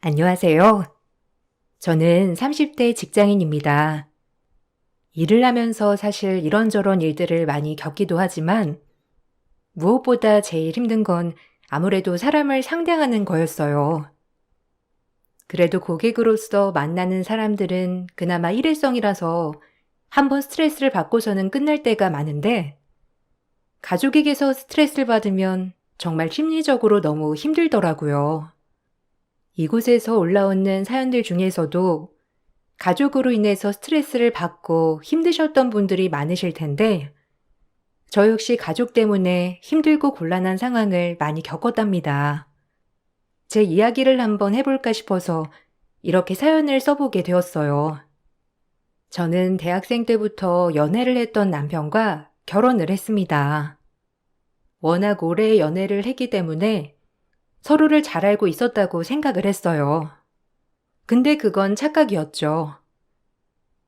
안녕하세요. 저는 30대 직장인입니다. 일을 하면서 사실 이런저런 일들을 많이 겪기도 하지만 무엇보다 제일 힘든 건 아무래도 사람을 상대하는 거였어요. 그래도 고객으로서 만나는 사람들은 그나마 일회성이라서 한번 스트레스를 받고서는 끝날 때가 많은데 가족에게서 스트레스를 받으면 정말 심리적으로 너무 힘들더라고요. 이곳에서 올라오는 사연들 중에서도 가족으로 인해서 스트레스를 받고 힘드셨던 분들이 많으실 텐데, 저 역시 가족 때문에 힘들고 곤란한 상황을 많이 겪었답니다. 제 이야기를 한번 해볼까 싶어서 이렇게 사연을 써보게 되었어요. 저는 대학생 때부터 연애를 했던 남편과 결혼을 했습니다. 워낙 오래 연애를 했기 때문에 서로를 잘 알고 있었다고 생각을 했어요. 근데 그건 착각이었죠.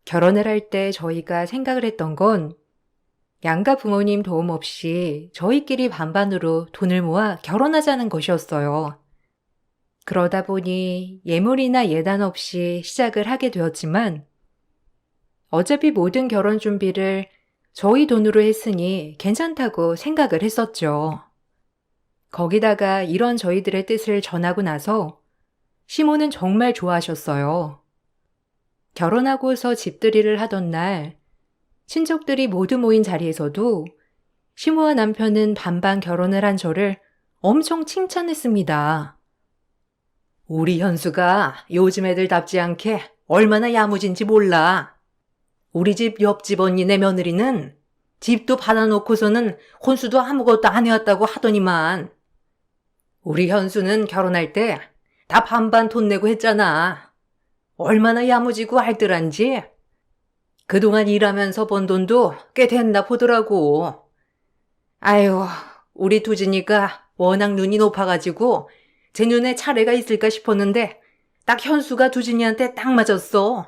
결혼을 할 때 저희가 생각을 했던 건 양가 부모님 도움 없이 저희끼리 반반으로 돈을 모아 결혼하자는 것이었어요. 그러다 보니 예물이나 예단 없이 시작을 하게 되었지만 어차피 모든 결혼 준비를 저희 돈으로 했으니 괜찮다고 생각을 했었죠. 거기다가 이런 저희들의 뜻을 전하고 나서 시모는 정말 좋아하셨어요. 결혼하고서 집들이를 하던 날 친척들이 모두 모인 자리에서도 시모와 남편은 반반 결혼을 한 저를 엄청 칭찬했습니다. 우리 현수가 요즘 애들답지 않게 얼마나 야무진지 몰라. 우리 집 옆집 언니네 며느리는 집도 받아놓고서는 혼수도 아무것도 안 해왔다고 하더니만 우리 현수는 결혼할 때 다 반반 돈 내고 했잖아. 얼마나 야무지고 알뜰한지. 그동안 일하면서 번 돈도 꽤 됐나 보더라고. 아유, 우리 두진이가 워낙 눈이 높아가지고 제 눈에 차례가 있을까 싶었는데 딱 현수가 두진이한테 딱 맞았어.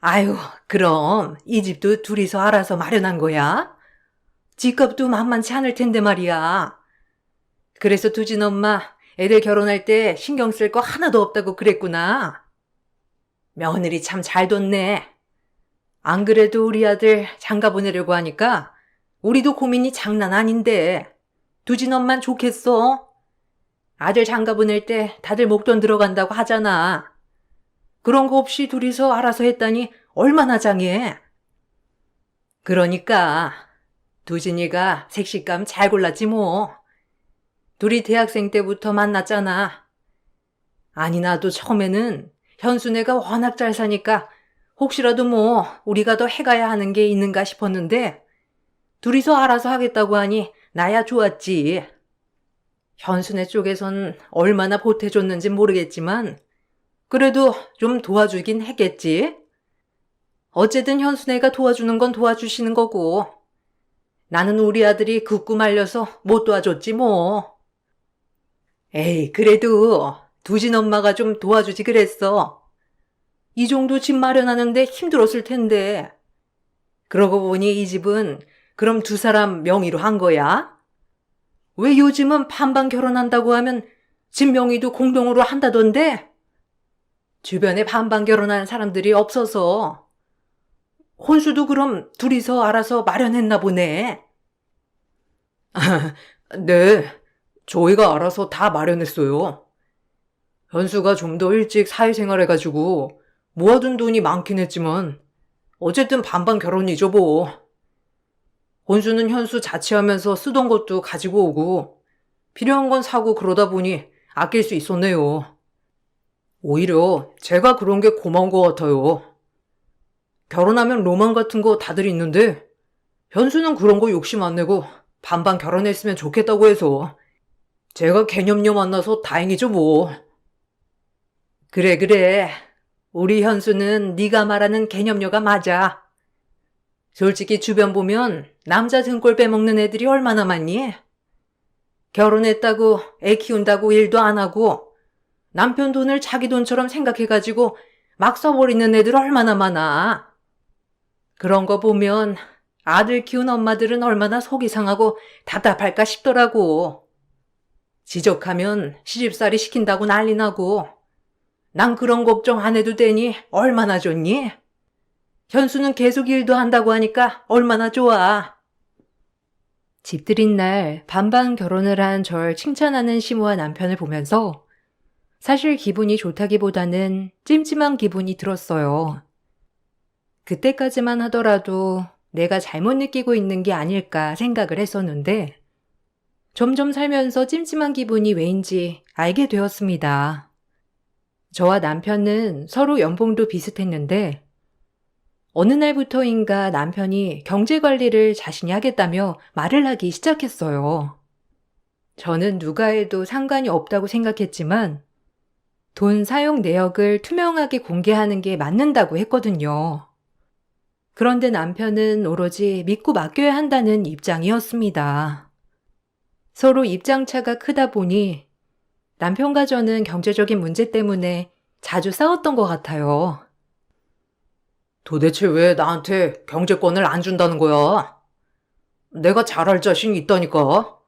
아유, 그럼 이 집도 둘이서 알아서 마련한 거야? 집값도 만만치 않을 텐데 말이야. 그래서 두진 엄마 애들 결혼할 때 신경 쓸 거 하나도 없다고 그랬구나. 며느리 참 잘 뒀네. 안 그래도 우리 아들 장가 보내려고 하니까 우리도 고민이 장난 아닌데 두진 엄만 좋겠어. 아들 장가 보낼 때 다들 목돈 들어간다고 하잖아. 그런 거 없이 둘이서 알아서 했다니 얼마나 장해. 그러니까 두진이가 색식감 잘 골랐지 뭐. 둘이 대학생 때부터 만났잖아. 아니 나도 처음에는 현수네가 워낙 잘 사니까 혹시라도 뭐 우리가 더 해가야 하는 게 있는가 싶었는데 둘이서 알아서 하겠다고 하니 나야 좋았지. 현수네 쪽에선 얼마나 보태줬는지 모르겠지만 그래도 좀 도와주긴 했겠지. 어쨌든 현수네가 도와주는 건 도와주시는 거고 나는 우리 아들이 굳고 말려서 못 도와줬지 뭐. 에이 그래도 두진 엄마가 좀 도와주지 그랬어. 이 정도 집 마련하는데 힘들었을 텐데. 그러고 보니 이 집은 그럼 두 사람 명의로 한 거야? 왜 요즘은 반반 결혼한다고 하면 집 명의도 공동으로 한다던데? 주변에 반반 결혼하는 사람들이 없어서. 혼수도 그럼 둘이서 알아서 마련했나 보네. 네, 저희가 알아서 다 마련했어요. 현수가 좀 더 일찍 사회생활 해가지고 모아둔 돈이 많긴 했지만 어쨌든 반반 결혼이죠 뭐. 혼수는 현수 자취하면서 쓰던 것도 가지고 오고 필요한 건 사고 그러다 보니 아낄 수 있었네요. 오히려 제가 그런 게 고마운 것 같아요. 결혼하면 로망 같은 거 다들 있는데 현수는 그런 거 욕심 안 내고 반반 결혼했으면 좋겠다고 해서 제가 개념녀 만나서 다행이죠 뭐. 그래. 우리 현수는 네가 말하는 개념녀가 맞아. 솔직히 주변 보면 남자 등골 빼먹는 애들이 얼마나 많니? 결혼했다고 애 키운다고 일도 안 하고 남편 돈을 자기 돈처럼 생각해가지고 막 써버리는 애들 얼마나 많아. 그런 거 보면 아들 키운 엄마들은 얼마나 속이 상하고 답답할까 싶더라고. 지적하면 시집살이 시킨다고 난리 나고, 난 그런 걱정 안 해도 되니 얼마나 좋니? 현수는 계속 일도 한다고 하니까 얼마나 좋아. 집들인 날 반반 결혼을 한 절 칭찬하는 시무와 남편을 보면서 사실 기분이 좋다기보다는 찜찜한 기분이 들었어요. 그때까지만 하더라도 내가 잘못 느끼고 있는 게 아닐까 생각을 했었는데 점점 살면서 찜찜한 기분이 왜인지 알게 되었습니다. 저와 남편은 서로 연봉도 비슷했는데 어느 날부터인가 남편이 경제 관리를 자신이 하겠다며 말을 하기 시작했어요. 저는 누가 해도 상관이 없다고 생각했지만 돈 사용 내역을 투명하게 공개하는 게 맞는다고 했거든요. 그런데 남편은 오로지 믿고 맡겨야 한다는 입장이었습니다. 서로 입장차가 크다 보니 남편과 저는 경제적인 문제 때문에 자주 싸웠던 것 같아요. 도대체 왜 나한테 경제권을 안 준다는 거야? 내가 잘할 자신 있다니까.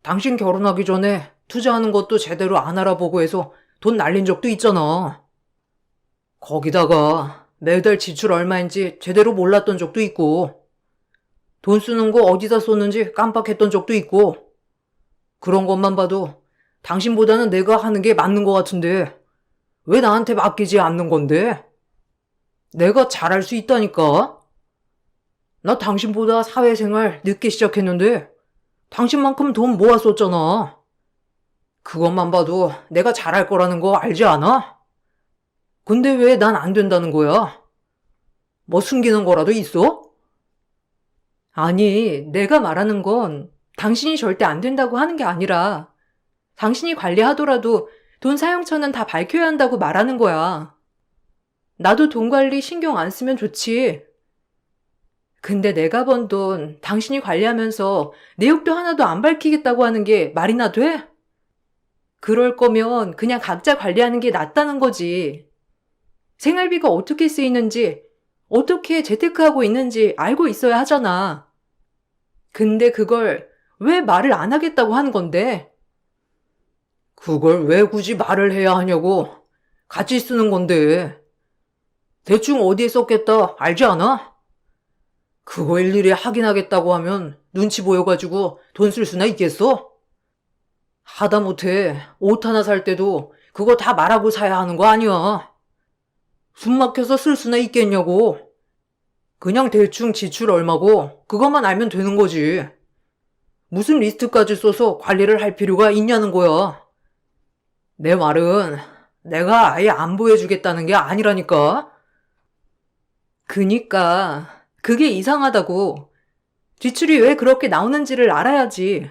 당신 결혼하기 전에 투자하는 것도 제대로 안 알아보고 해서 돈 날린 적도 있잖아. 거기다가 매달 지출 얼마인지 제대로 몰랐던 적도 있고, 돈 쓰는 거 어디다 쏟는지 깜빡했던 적도 있고, 그런 것만 봐도 당신보다는 내가 하는 게 맞는 것 같은데 왜 나한테 맡기지 않는 건데? 내가 잘할 수 있다니까? 나 당신보다 사회생활 늦게 시작했는데 당신만큼 돈 모았었잖아. 그것만 봐도 내가 잘할 거라는 거 알지 않아? 근데 왜 난 안 된다는 거야? 뭐 숨기는 거라도 있어? 아니, 내가 말하는 건 당신이 절대 안 된다고 하는 게 아니라 당신이 관리하더라도 돈 사용처는 다 밝혀야 한다고 말하는 거야. 나도 돈 관리 신경 안 쓰면 좋지. 근데 내가 번 돈 당신이 관리하면서 내역도 하나도 안 밝히겠다고 하는 게 말이나 돼? 그럴 거면 그냥 각자 관리하는 게 낫다는 거지. 생활비가 어떻게 쓰이는지, 어떻게 재테크하고 있는지 알고 있어야 하잖아. 근데 그걸 왜 말을 안 하겠다고 하는 건데? 그걸 왜 굳이 말을 해야 하냐고. 같이 쓰는 건데. 대충 어디에 썼겠다 알지 않아? 그거 일일이 확인하겠다고 하면 눈치 보여가지고 돈 쓸 수나 있겠어? 하다못해 옷 하나 살 때도 그거 다 말하고 사야 하는 거 아니야. 숨 막혀서 쓸 수나 있겠냐고. 그냥 대충 지출 얼마고 그것만 알면 되는 거지. 무슨 리스트까지 써서 관리를 할 필요가 있냐는 거야. 내 말은 내가 아예 안 보여주겠다는 게 아니라니까. 그니까 그게 이상하다고. 지출이 왜 그렇게 나오는지를 알아야지.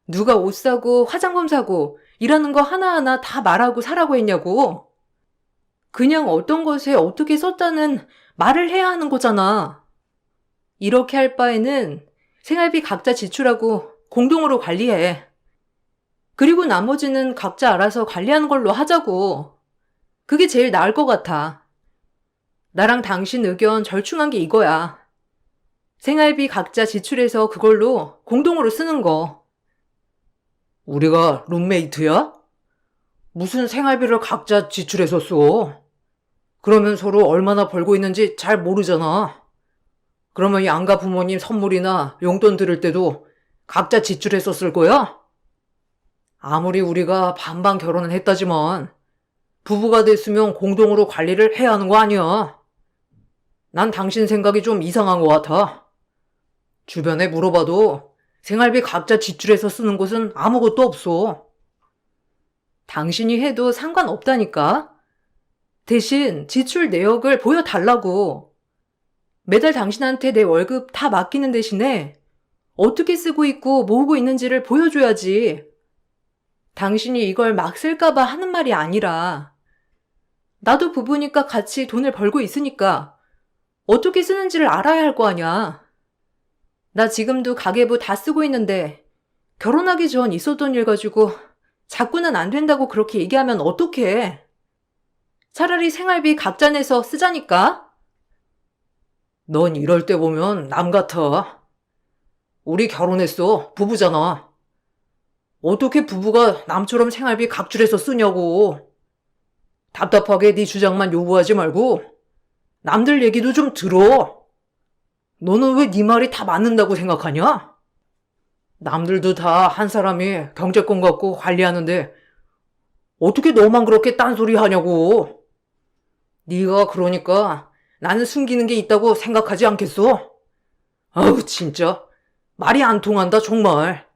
누가 옷 사고 화장품 사고 일하는 거 하나하나 다 말하고 사라고 했냐고. 그냥 어떤 것에 어떻게 썼다는 말을 해야 하는 거잖아. 이렇게 할 바에는 생활비 각자 지출하고 공동으로 관리해. 그리고 나머지는 각자 알아서 관리하는 걸로 하자고. 그게 제일 나을 것 같아. 나랑 당신 의견 절충한 게 이거야. 생활비 각자 지출해서 그걸로 공동으로 쓰는 거. 우리가 룸메이트야? 무슨 생활비를 각자 지출해서 써? 그러면 서로 얼마나 벌고 있는지 잘 모르잖아. 그러면 이 안가 부모님 선물이나 용돈 들을 때도 각자 지출해서 쓸 거야? 아무리 우리가 반반 결혼을 했다지만 부부가 됐으면 공동으로 관리를 해야 하는 거 아니야. 난 당신 생각이 좀 이상한 것 같아. 주변에 물어봐도 생활비 각자 지출해서 쓰는 곳은 아무것도 없어. 당신이 해도 상관없다니까? 대신 지출 내역을 보여달라고. 매달 당신한테 내 월급 다 맡기는 대신에 어떻게 쓰고 있고 모으고 있는지를 보여줘야지. 당신이 이걸 막 쓸까봐 하는 말이 아니라 나도 부부니까 같이 돈을 벌고 있으니까 어떻게 쓰는지를 알아야 할 거 아냐. 나 지금도 가계부 다 쓰고 있는데 결혼하기 전 있었던 일 가지고 자꾸는 안 된다고 그렇게 얘기하면 어떡해. 차라리 생활비 각자 내서 쓰자니까. 넌 이럴 때 보면 남 같아. 우리 결혼했어. 부부잖아. 어떻게 부부가 남처럼 생활비 각출해서 쓰냐고. 답답하게 네 주장만 요구하지 말고 남들 얘기도 좀 들어. 너는 왜 네 말이 다 맞는다고 생각하냐? 남들도 다 한 사람이 경제권 갖고 관리하는데 어떻게 너만 그렇게 딴소리 하냐고. 네가 그러니까 나는 숨기는 게 있다고 생각하지 않겠어? 아우 진짜 말이 안 통한다 정말.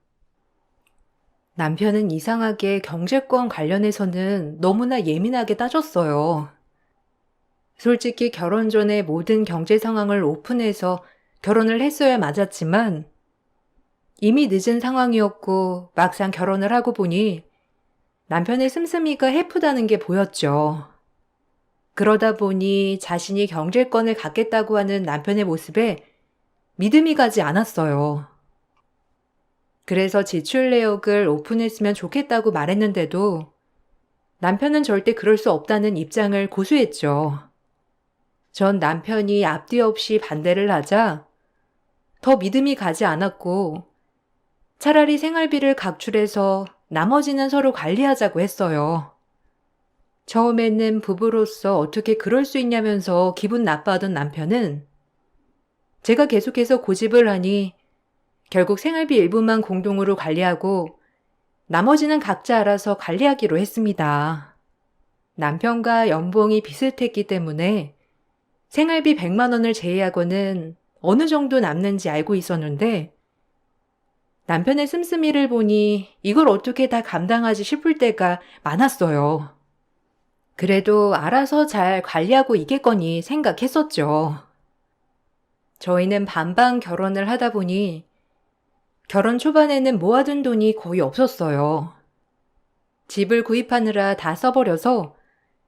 남편은 이상하게 경제권 관련해서는 너무나 예민하게 따졌어요. 솔직히 결혼 전에 모든 경제 상황을 오픈해서 결혼을 했어야 맞았지만 이미 늦은 상황이었고 막상 결혼을 하고 보니 남편의 씀씀이가 해프다는 게 보였죠. 그러다 보니 자신이 경제권을 갖겠다고 하는 남편의 모습에 믿음이 가지 않았어요. 그래서 지출 내역을 오픈했으면 좋겠다고 말했는데도 남편은 절대 그럴 수 없다는 입장을 고수했죠. 전 남편이 앞뒤 없이 반대를 하자 더 믿음이 가지 않았고 차라리 생활비를 각출해서 나머지는 서로 관리하자고 했어요. 처음에는 부부로서 어떻게 그럴 수 있냐면서 기분 나빠하던 남편은 제가 계속해서 고집을 하니 결국 생활비 일부만 공동으로 관리하고 나머지는 각자 알아서 관리하기로 했습니다. 남편과 연봉이 비슷했기 때문에 생활비 100만 원을 제외하고는 어느 정도 남는지 알고 있었는데 남편의 씀씀이를 보니 이걸 어떻게 다 감당하지 싶을 때가 많았어요. 그래도 알아서 잘 관리하고 있겠거니 생각했었죠. 저희는 반반 결혼을 하다 보니 결혼 초반에는 모아둔 돈이 거의 없었어요. 집을 구입하느라 다 써버려서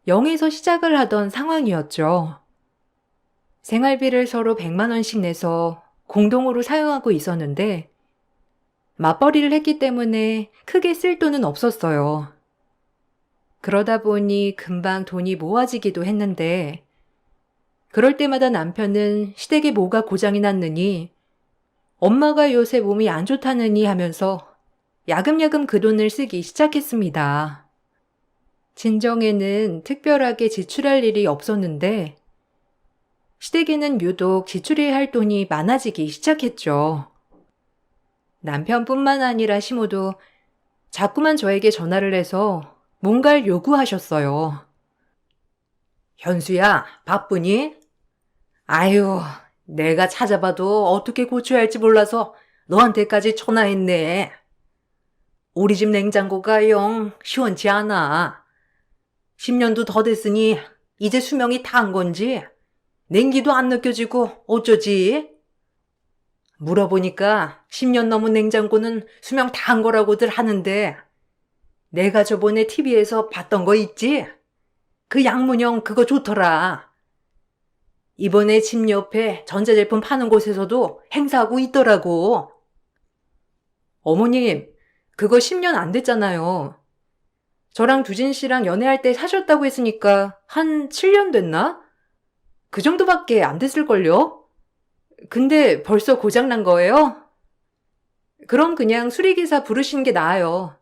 0에서 시작을 하던 상황이었죠. 생활비를 서로 100만 원씩 내서 공동으로 사용하고 있었는데 맞벌이를 했기 때문에 크게 쓸 돈은 없었어요. 그러다 보니 금방 돈이 모아지기도 했는데 그럴 때마다 남편은 시댁에 뭐가 고장이 났느니 엄마가 요새 몸이 안 좋다느니 하면서 야금야금 그 돈을 쓰기 시작했습니다. 진정에는 특별하게 지출할 일이 없었는데 시댁에는 유독 지출해야 할 돈이 많아지기 시작했죠. 남편뿐만 아니라 시모도 자꾸만 저에게 전화를 해서 뭔가를 요구하셨어요. 현수야, 바쁘니? 아유, 내가 찾아봐도 어떻게 고쳐야 할지 몰라서 너한테까지 전화했네. 우리 집 냉장고가 영 시원치 않아. 10년도 더 됐으니 이제 수명이 다한 건지 냉기도 안 느껴지고 어쩌지? 물어보니까 10년 넘은 냉장고는 수명 다한 거라고들 하는데 내가 저번에 TV에서 봤던 거 있지? 그 양문형 그거 좋더라. 이번에 집 옆에 전자제품 파는 곳에서도 행사하고 있더라고. 어머님, 그거 10년 안 됐잖아요. 저랑 두진 씨랑 연애할 때 사셨다고 했으니까 한 7년 됐나? 그 정도밖에 안 됐을걸요? 근데 벌써 고장난 거예요? 그럼 그냥 수리기사 부르시는 게 나아요.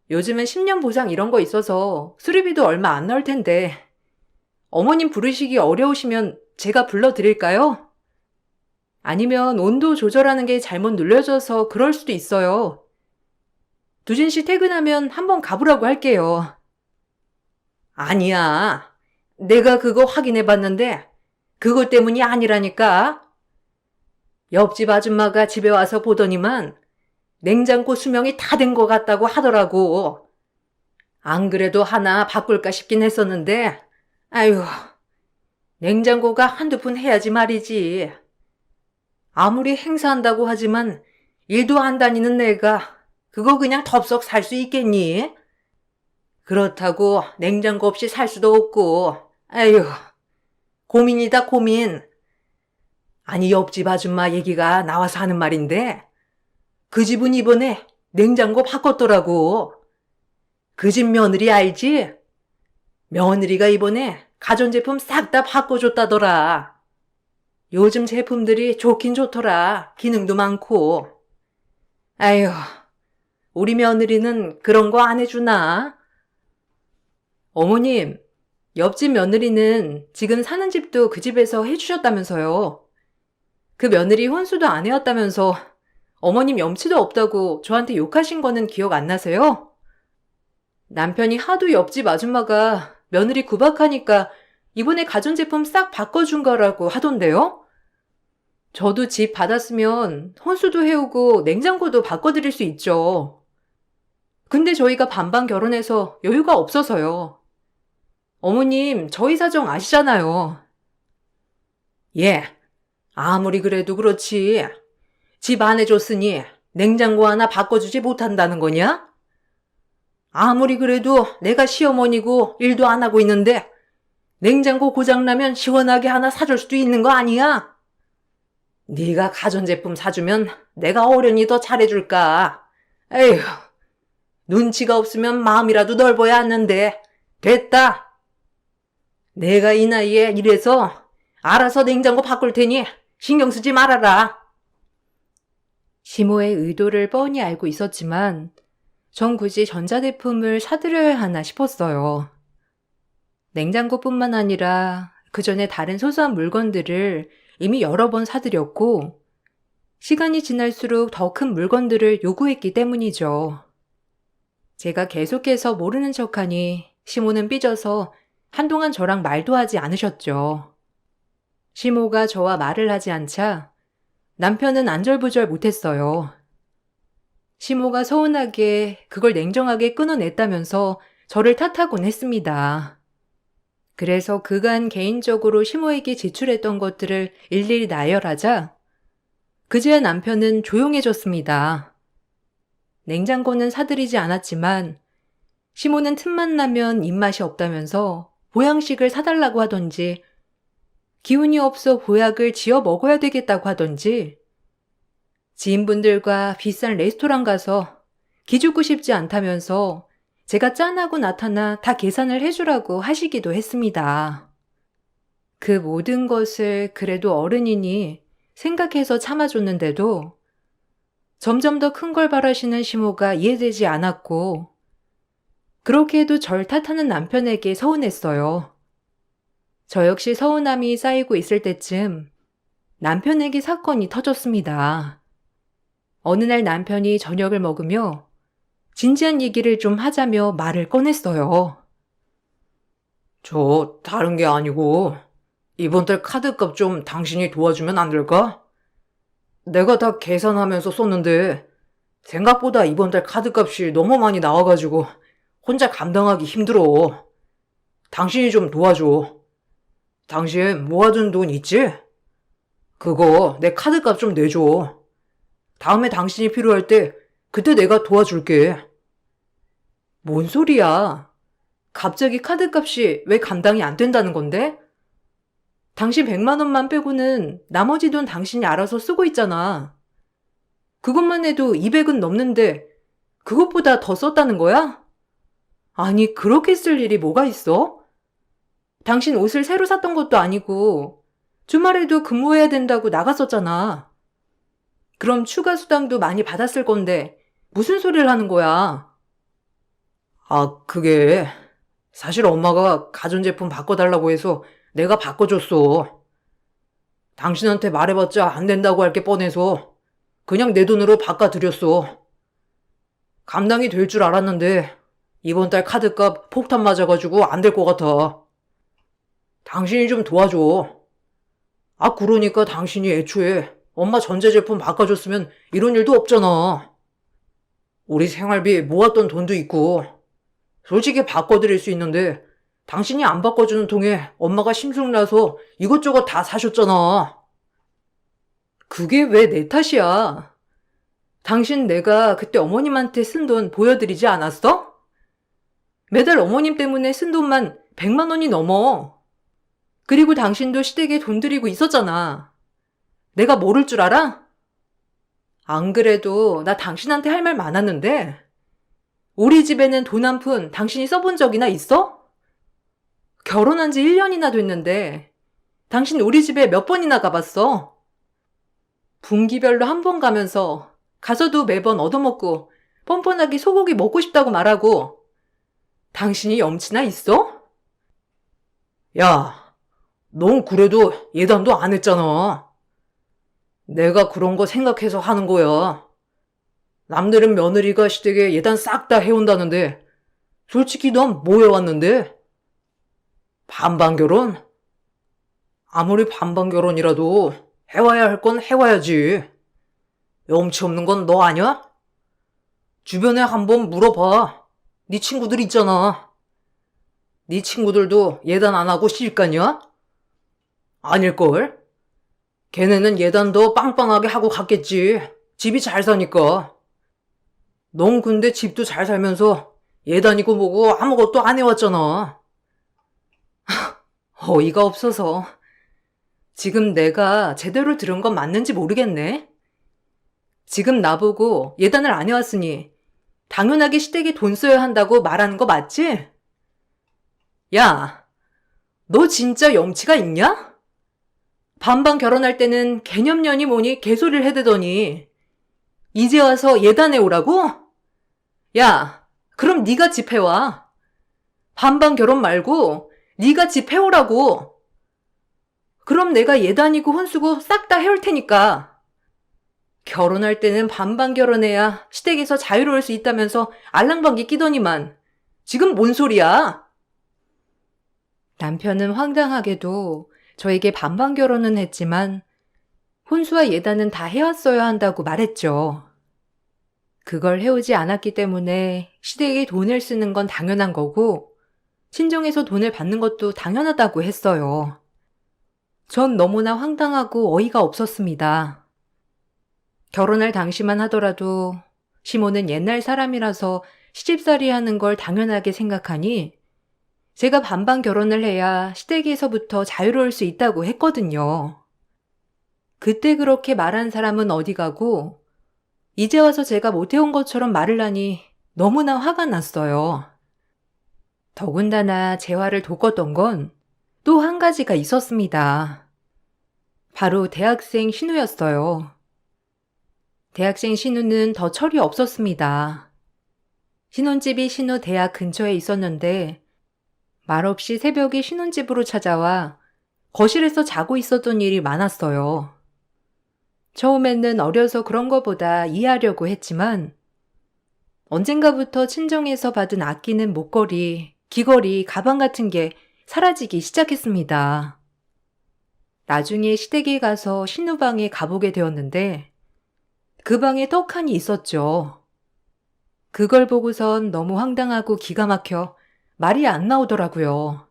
요즘은 10년 보상 이런 거 있어서 수리비도 얼마 안 나올 텐데 어머님 부르시기 어려우시면 제가 불러드릴까요? 아니면 온도 조절하는 게 잘못 눌려져서 그럴 수도 있어요. 두진 씨 퇴근하면 한번 가보라고 할게요. 아니야. 내가 그거 확인해 봤는데 그것 때문이 아니라니까. 옆집 아줌마가 집에 와서 보더니만 냉장고 수명이 다 된 것 같다고 하더라고. 안 그래도 하나 바꿀까 싶긴 했었는데 아유, 냉장고가 한두 푼 해야지 말이지. 아무리 행사한다고 하지만 일도 안 다니는 내가 그거 그냥 덥석 살 수 있겠니? 그렇다고 냉장고 없이 살 수도 없고 아유, 고민이다 고민. 아니 옆집 아줌마 얘기가 나와서 하는 말인데 그 집은 이번에 냉장고 바꿨더라고. 그 집 며느리 알지? 며느리가 이번에 가전제품 싹 다 바꿔줬다더라. 요즘 제품들이 좋긴 좋더라. 기능도 많고. 아휴, 우리 며느리는 그런 거 안 해주나? 어머님, 옆집 며느리는 지금 사는 집도 그 집에서 해주셨다면서요. 그 며느리 혼수도 안 해왔다면서 어머님 염치도 없다고 저한테 욕하신 거는 기억 안 나세요? 남편이 하도 옆집 아줌마가 며느리 구박하니까 이번에 가전제품 싹 바꿔준 거라고 하던데요? 저도 집 받았으면 혼수도 해오고 냉장고도 바꿔드릴 수 있죠. 근데 저희가 반반 결혼해서 여유가 없어서요. 어머님, 저희 사정 아시잖아요. 예, 아무리 그래도 그렇지. 집 안 해줬으니 냉장고 하나 바꿔주지 못한다는 거냐? 아무리 그래도 내가 시어머니고 일도 안 하고 있는데 냉장고 고장나면 시원하게 하나 사줄 수도 있는 거 아니야? 네가 가전제품 사주면 내가 어련히 더 잘해줄까? 에휴, 눈치가 없으면 마음이라도 넓어야 하는데 됐다. 내가 이 나이에 이래서 알아서 냉장고 바꿀 테니 신경 쓰지 말아라. 시모의 의도를 뻔히 알고 있었지만 전 굳이 전자제품을 사드려야 하나 싶었어요. 냉장고뿐만 아니라 그 전에 다른 소소한 물건들을 이미 여러 번 사드렸고 시간이 지날수록 더 큰 물건들을 요구했기 때문이죠. 제가 계속해서 모르는 척하니 시모는 삐져서 한동안 저랑 말도 하지 않으셨죠. 시모가 저와 말을 하지 않자 남편은 안절부절 못했어요. 시모가 서운하게 그걸 냉정하게 끊어냈다면서 저를 탓하곤 했습니다. 그래서 그간 개인적으로 시모에게 지출했던 것들을 일일이 나열하자 그제야 남편은 조용해졌습니다. 냉장고는 사드리지 않았지만 시모는 틈만 나면 입맛이 없다면서 보양식을 사달라고 하던지 기운이 없어 보약을 지어 먹어야 되겠다고 하던지 지인분들과 비싼 레스토랑 가서 기죽고 싶지 않다면서 제가 짠하고 나타나 다 계산을 해주라고 하시기도 했습니다. 그 모든 것을 그래도 어른이니 생각해서 참아줬는데도 점점 더 큰 걸 바라시는 시모가 이해되지 않았고 그렇게 해도 절 탓하는 남편에게 서운했어요. 저 역시 서운함이 쌓이고 있을 때쯤 남편에게 사건이 터졌습니다. 어느 날 남편이 저녁을 먹으며 진지한 얘기를 좀 하자며 말을 꺼냈어요. 저 다른 게 아니고 이번 달 카드값 좀 당신이 도와주면 안 될까? 내가 다 계산하면서 썼는데 생각보다 이번 달 카드값이 너무 많이 나와가지고 혼자 감당하기 힘들어. 당신이 좀 도와줘. 당신 모아둔 돈 있지? 그거 내 카드값 좀 내줘. 다음에 당신이 필요할 때 그때 내가 도와줄게. 뭔 소리야? 갑자기 카드값이 왜 감당이 안 된다는 건데? 당신 100만 원만 빼고는 나머지 돈 당신이 알아서 쓰고 있잖아. 그것만 해도 200은 넘는데 그것보다 더 썼다는 거야? 아니, 그렇게 쓸 일이 뭐가 있어? 당신 옷을 새로 샀던 것도 아니고 주말에도 근무해야 된다고 나갔었잖아. 그럼 추가 수당도 많이 받았을 건데 무슨 소리를 하는 거야? 아, 그게 사실 엄마가 가전제품 바꿔달라고 해서 내가 바꿔줬어. 당신한테 말해봤자 안 된다고 할 게 뻔해서 그냥 내 돈으로 바꿔드렸어. 감당이 될 줄 알았는데 이번 달 카드값 폭탄 맞아가지고 안 될 것 같아. 당신이 좀 도와줘. 아, 그러니까 당신이 애초에 엄마 전자제품 바꿔줬으면 이런 일도 없잖아. 우리 생활비 모았던 돈도 있고 솔직히 바꿔드릴 수 있는데 당신이 안 바꿔주는 통에 엄마가 심술나서 이것저것 다 사셨잖아. 그게 왜 내 탓이야? 당신 내가 그때 어머님한테 쓴 돈 보여드리지 않았어? 매달 어머님 때문에 쓴 돈만 100만 원이 넘어. 그리고 당신도 시댁에 돈 들이고 있었잖아. 내가 모를 줄 알아? 안 그래도 나 당신한테 할 말 많았는데 우리 집에는 돈 한 푼 당신이 써본 적이나 있어? 결혼한 지 1년이나 됐는데 당신 우리 집에 몇 번이나 가봤어? 분기별로 한 번 가면서 가서도 매번 얻어먹고 뻔뻔하게 소고기 먹고 싶다고 말하고. 당신이 염치나 있어? 야, 넌 그래도 예단도 안 했잖아. 내가 그런 거 생각해서 하는 거야. 남들은 며느리가 시댁에 예단 싹 다 해온다는데 솔직히 넌 뭐 해왔는데? 반반 결혼? 아무리 반반 결혼이라도 해와야 할 건 해와야지. 염치 없는 건 너 아냐? 주변에 한번 물어봐. 네 친구들 있잖아. 네 친구들도 예단 안 하고 시집갔냐? 아닐걸? 걔네는 예단도 빵빵하게 하고 갔겠지. 집이 잘 사니까. 넌 근데 집도 잘 살면서 예단이고 뭐고 아무것도 안 해왔잖아. 어이가 없어서. 지금 내가 제대로 들은 건 맞는지 모르겠네. 지금 나보고 예단을 안 해왔으니 당연하게 시댁에 돈 써야 한다고 말하는 거 맞지? 야, 너 진짜 염치가 있냐? 반반 결혼할 때는 개념년이 뭐니 개소리를 해대더니 이제 와서 예단해 오라고? 야, 그럼 네가 집 해와. 반반 결혼 말고 네가 집 해오라고. 그럼 내가 예단이고 혼수고 싹 다 해올 테니까. 결혼할 때는 반반 결혼해야 시댁에서 자유로울 수 있다면서 알랑방귀 끼더니만 지금 뭔 소리야? 남편은 황당하게도 저에게 반반 결혼은 했지만 혼수와 예단은 다 해왔어야 한다고 말했죠. 그걸 해오지 않았기 때문에 시댁에 돈을 쓰는 건 당연한 거고 친정에서 돈을 받는 것도 당연하다고 했어요. 전 너무나 황당하고 어이가 없었습니다. 결혼할 당시만 하더라도 시모는 옛날 사람이라서 시집살이 하는 걸 당연하게 생각하니 제가 반반 결혼을 해야 시댁에서부터 자유로울 수 있다고 했거든요. 그때 그렇게 말한 사람은 어디 가고 이제 와서 제가 못해온 것처럼 말을 하니 너무나 화가 났어요. 더군다나 제 화를 돋궜던 건 또 한 가지가 있었습니다. 바로 대학생 신우였어요. 대학생 신우는 더 철이 없었습니다. 신혼집이 신우 대학 근처에 있었는데 말없이 새벽에 신혼집으로 찾아와 거실에서 자고 있었던 일이 많았어요. 처음에는 어려서 그런 거보다 이해하려고 했지만 언젠가부터 친정에서 받은 아끼는 목걸이, 귀걸이, 가방 같은 게 사라지기 시작했습니다. 나중에 시댁에 가서 신우 방에 가보게 되었는데 그 방에 떡하니 있었죠. 그걸 보고선 너무 황당하고 기가 막혀 말이 안 나오더라고요.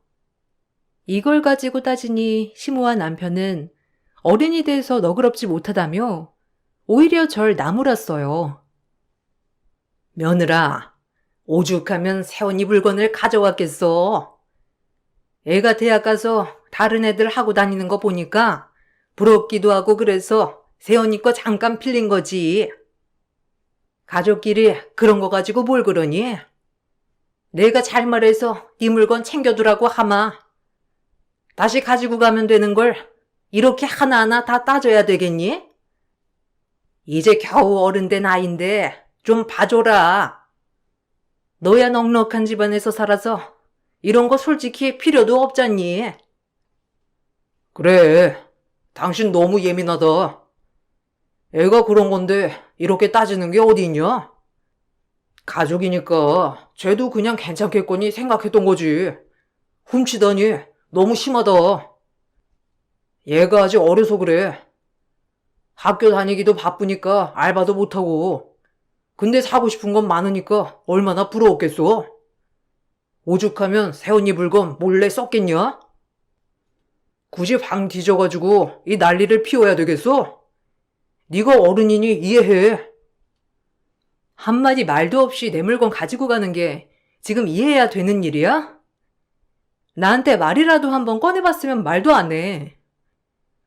이걸 가지고 따지니 시모와 남편은 어른이 돼서 너그럽지 못하다며 오히려 절 나무랐어요. 며느라, 오죽하면 새언니 물건을 가져왔겠어. 애가 대학 가서 다른 애들 하고 다니는 거 보니까 부럽기도 하고 그래서 새언니 거 잠깐 필린 거지. 가족끼리 그런 거 가지고 뭘 그러니? 내가 잘 말해서 네 물건 챙겨두라고 하마. 다시 가지고 가면 되는 걸 이렇게 하나하나 다 따져야 되겠니? 이제 겨우 어른 된 아이인데 좀 봐줘라. 너야 넉넉한 집안에서 살아서 이런 거 솔직히 필요도 없잖니. 그래, 당신 너무 예민하다. 애가 그런 건데 이렇게 따지는 게 어디 있냐? 가족이니까 쟤도 그냥 괜찮겠거니 생각했던 거지. 훔치다니 너무 심하다. 얘가 아직 어려서 그래. 학교 다니기도 바쁘니까 알바도 못하고. 근데 사고 싶은 건 많으니까 얼마나 부러웠겠어. 오죽하면 새언니 물건 몰래 썼겠냐? 굳이 방 뒤져가지고 이 난리를 피워야 되겠어? 네가 어른이니 이해해. 한마디 말도 없이 내 물건 가지고 가는 게 지금 이해해야 되는 일이야? 나한테 말이라도 한번 꺼내봤으면 말도 안 해.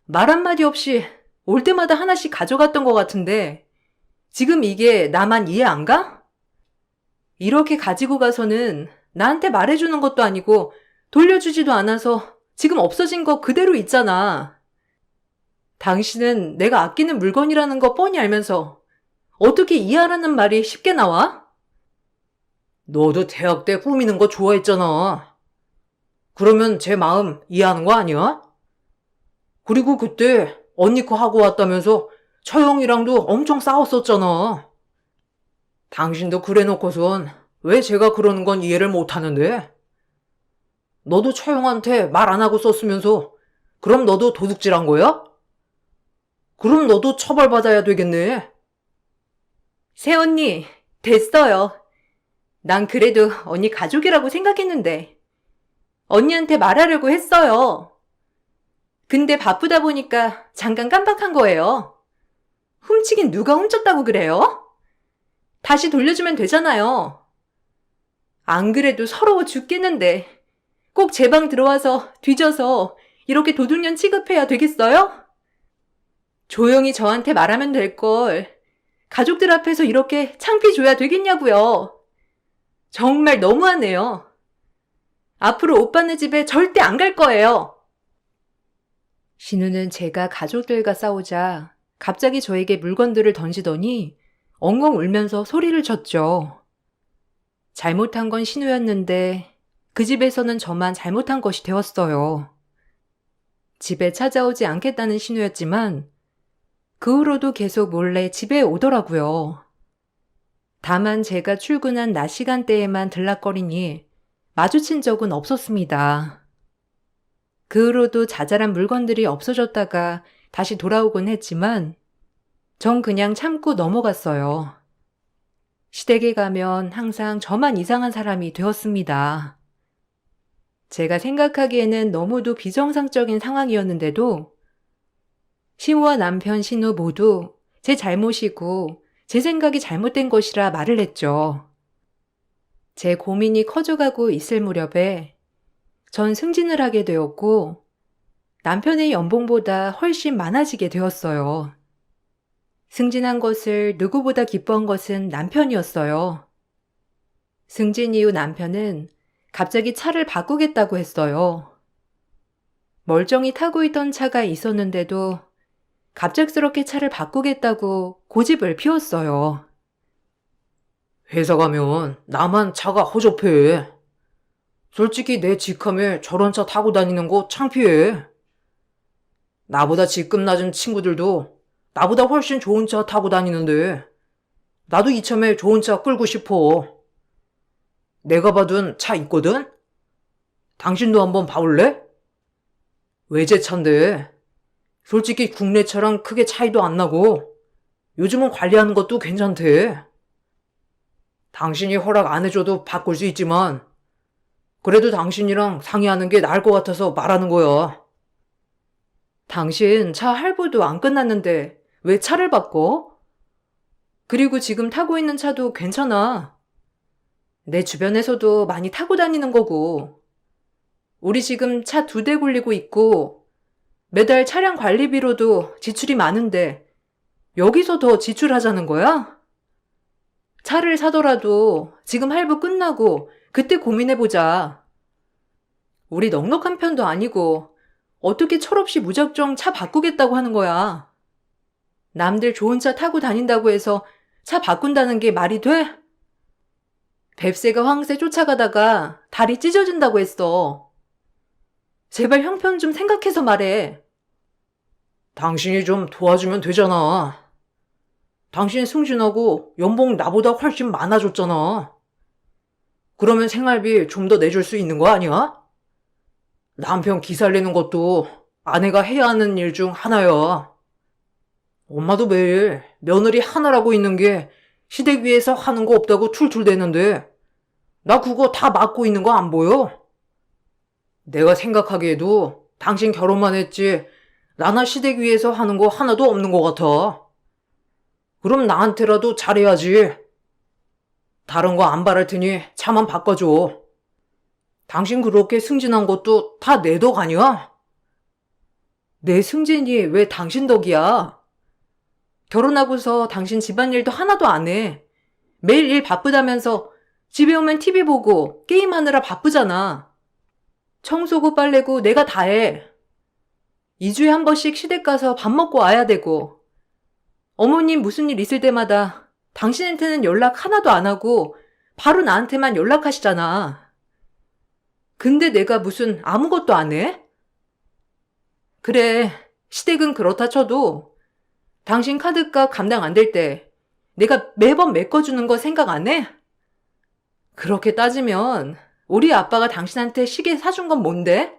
말 한마디 없이 올 때마다 하나씩 가져갔던 것 같은데 지금 이게 나만 이해 안 가? 이렇게 가지고 가서는 나한테 말해주는 것도 아니고 돌려주지도 않아서 지금 없어진 거 그대로 있잖아. 당신은 내가 아끼는 물건이라는 거 뻔히 알면서 어떻게 이해하라는 말이 쉽게 나와? 너도 대학 때 꾸미는 거 좋아했잖아. 그러면 제 마음 이해하는 거 아니야? 그리고 그때 언니 거 하고 왔다면서 처형이랑도 엄청 싸웠었잖아. 당신도 그래 놓고선 왜 제가 그러는 건 이해를 못 하는데? 너도 처형한테 말 안 하고 썼으면서 그럼 너도 도둑질한 거야? 그럼 너도 처벌받아야 되겠네. 새언니, 됐어요. 난 그래도 언니 가족이라고 생각했는데. 언니한테 말하려고 했어요. 근데 바쁘다 보니까 잠깐 깜빡한 거예요. 훔치긴 누가 훔쳤다고 그래요? 다시 돌려주면 되잖아요. 안 그래도 서러워 죽겠는데 꼭 제 방 들어와서 뒤져서 이렇게 도둑년 취급해야 되겠어요? 조용히 저한테 말하면 될 걸. 가족들 앞에서 이렇게 창피 줘야 되겠냐고요. 정말 너무하네요. 앞으로 오빠네 집에 절대 안 갈 거예요. 신우는 제가 가족들과 싸우자 갑자기 저에게 물건들을 던지더니 엉엉 울면서 소리를 쳤죠. 잘못한 건 신우였는데 그 집에서는 저만 잘못한 것이 되었어요. 집에 찾아오지 않겠다는 신우였지만 그 후로도 계속 몰래 집에 오더라고요. 다만 제가 출근한 낮 시간대에만 들락거리니 마주친 적은 없었습니다. 그 후로도 자잘한 물건들이 없어졌다가 다시 돌아오곤 했지만 전 그냥 참고 넘어갔어요. 시댁에 가면 항상 저만 이상한 사람이 되었습니다. 제가 생각하기에는 너무도 비정상적인 상황이었는데도 시우와 남편 신우 모두 제 잘못이고 제 생각이 잘못된 것이라 말을 했죠. 제 고민이 커져가고 있을 무렵에 전 승진을 하게 되었고 남편의 연봉보다 훨씬 많아지게 되었어요. 승진한 것을 누구보다 기뻐한 것은 남편이었어요. 승진 이후 남편은 갑자기 차를 바꾸겠다고 했어요. 멀쩡히 타고 있던 차가 있었는데도 갑작스럽게 차를 바꾸겠다고 고집을 피웠어요. 회사 가면 나만 차가 허접해. 솔직히 내 직함에 저런 차 타고 다니는 거 창피해. 나보다 직급 낮은 친구들도 나보다 훨씬 좋은 차 타고 다니는데 나도 이참에 좋은 차 끌고 싶어. 내가 봐둔 차 있거든? 당신도 한번 봐볼래? 외제차인데 솔직히 국내 차랑 크게 차이도 안 나고 요즘은 관리하는 것도 괜찮대. 당신이 허락 안 해줘도 바꿀 수 있지만 그래도 당신이랑 상의하는 게 나을 것 같아서 말하는 거야. 당신 차 할부도 안 끝났는데 왜 차를 바꿔? 그리고 지금 타고 있는 차도 괜찮아. 내 주변에서도 많이 타고 다니는 거고. 우리 지금 차 2대 굴리고 있고 매달 차량 관리비로도 지출이 많은데 여기서 더 지출하자는 거야? 차를 사더라도 지금 할부 끝나고 그때 고민해보자. 우리 넉넉한 편도 아니고 어떻게 철없이 무작정 차 바꾸겠다고 하는 거야. 남들 좋은 차 타고 다닌다고 해서 차 바꾼다는 게 말이 돼? 뱁새가 황새 쫓아가다가 다리 찢어진다고 했어. 제발 형편 좀 생각해서 말해. 당신이 좀 도와주면 되잖아. 당신 승진하고 연봉 나보다 훨씬 많아졌잖아. 그러면 생활비 좀 더 내줄 수 있는 거 아니야? 남편 기살리는 것도 아내가 해야 하는 일 중 하나야. 엄마도 매일 며느리 하나라고 있는 게 시댁 위에서 하는 거 없다고 툴툴대는데 나 그거 다 맡고 있는 거 안 보여? 내가 생각하기에도 당신 결혼만 했지 나나 시댁 위에서 하는 거 하나도 없는 것 같아. 그럼 나한테라도 잘해야지. 다른 거 안 바랄 테니 차만 바꿔줘. 당신 그렇게 승진한 것도 다 내 덕 아니야? 내 승진이 왜 당신 덕이야? 결혼하고서 당신 집안일도 하나도 안 해. 매일 일 바쁘다면서 집에 오면 TV 보고 게임하느라 바쁘잖아. 청소고 빨래고 내가 다 해. 2주에 한 번씩 시댁 가서 밥 먹고 와야 되고 어머님 무슨 일 있을 때마다 당신한테는 연락 하나도 안 하고 바로 나한테만 연락하시잖아. 근데 내가 무슨 아무것도 안 해? 그래, 시댁은 그렇다 쳐도 당신 카드값 감당 안 될 때 내가 매번 메꿔주는 거 생각 안 해? 그렇게 따지면 우리 아빠가 당신한테 시계 사준 건 뭔데?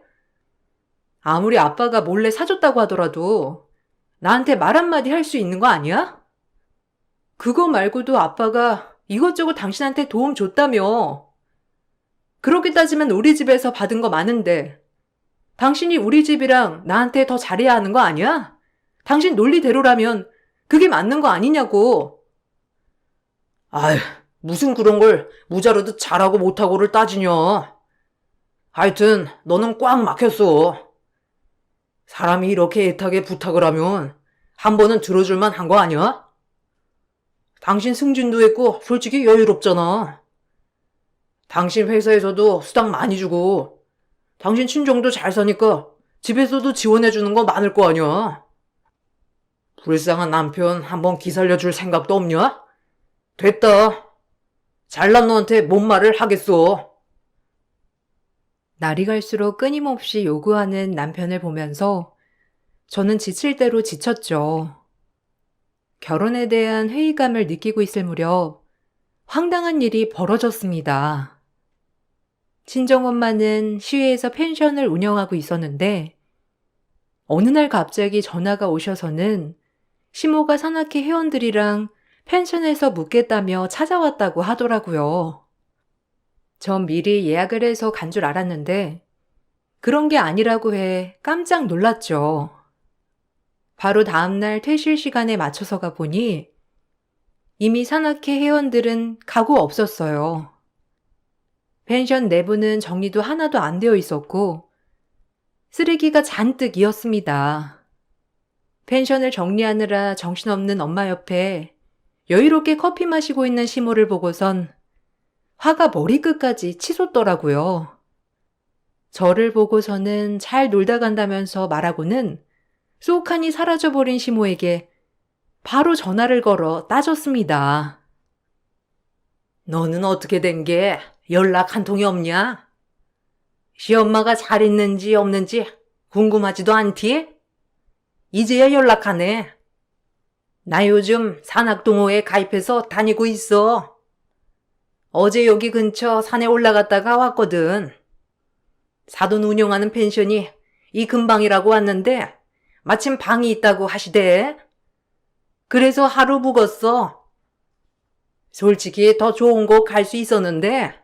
아무리 아빠가 몰래 사줬다고 하더라도 나한테 말 한마디 할 수 있는 거 아니야? 그거 말고도 아빠가 이것저것 당신한테 도움 줬다며. 그렇게 따지면 우리 집에서 받은 거 많은데 당신이 우리 집이랑 나한테 더 잘해야 하는 거 아니야? 당신 논리대로라면 그게 맞는 거 아니냐고. 아휴, 무슨 그런 걸 무자르듯 잘하고 못하고를 따지냐. 하여튼 너는 꽉 막혔어. 사람이 이렇게 애타게 부탁을 하면 한 번은 들어줄만 한 거 아니야? 당신 승진도 했고 솔직히 여유롭잖아. 당신 회사에서도 수당 많이 주고 당신 친정도 잘 사니까 집에서도 지원해주는 거 많을 거 아니야. 불쌍한 남편 한번 기살려줄 생각도 없냐? 됐다. 잘난 너한테 뭔 말을 하겠어. 날이 갈수록 끊임없이 요구하는 남편을 보면서 저는 지칠 대로 지쳤죠. 결혼에 대한 회의감을 느끼고 있을 무렵 황당한 일이 벌어졌습니다. 친정엄마는 시외에서 펜션을 운영하고 있었는데 어느 날 갑자기 전화가 오셔서는 시모가 산악회 회원들이랑 펜션에서 묵겠다며 찾아왔다고 하더라고요. 전 미리 예약을 해서 간 줄 알았는데 그런 게 아니라고 해 깜짝 놀랐죠. 바로 다음날 퇴실 시간에 맞춰서 가보니 이미 산악회 회원들은 가고 없었어요. 펜션 내부는 정리도 하나도 안 되어 있었고 쓰레기가 잔뜩이었습니다. 펜션을 정리하느라 정신없는 엄마 옆에 여유롭게 커피 마시고 있는 시모를 보고선 화가 머리끝까지 치솟더라고요. 저를 보고서는 잘 놀다 간다면서 말하고는 쏙하니 사라져버린 시모에게 바로 전화를 걸어 따졌습니다. 너는 어떻게 된 게 연락 한 통이 없냐? 시엄마가 잘 있는지 없는지 궁금하지도 않디? 이제야 연락하네. 나 요즘 산악동호회에 가입해서 다니고 있어. 어제 여기 근처 산에 올라갔다가 왔거든. 사돈 운영하는 펜션이 이 근방이라고 왔는데 마침 방이 있다고 하시대. 그래서 하루 묵었어. 솔직히 더 좋은 곳 갈 수 있었는데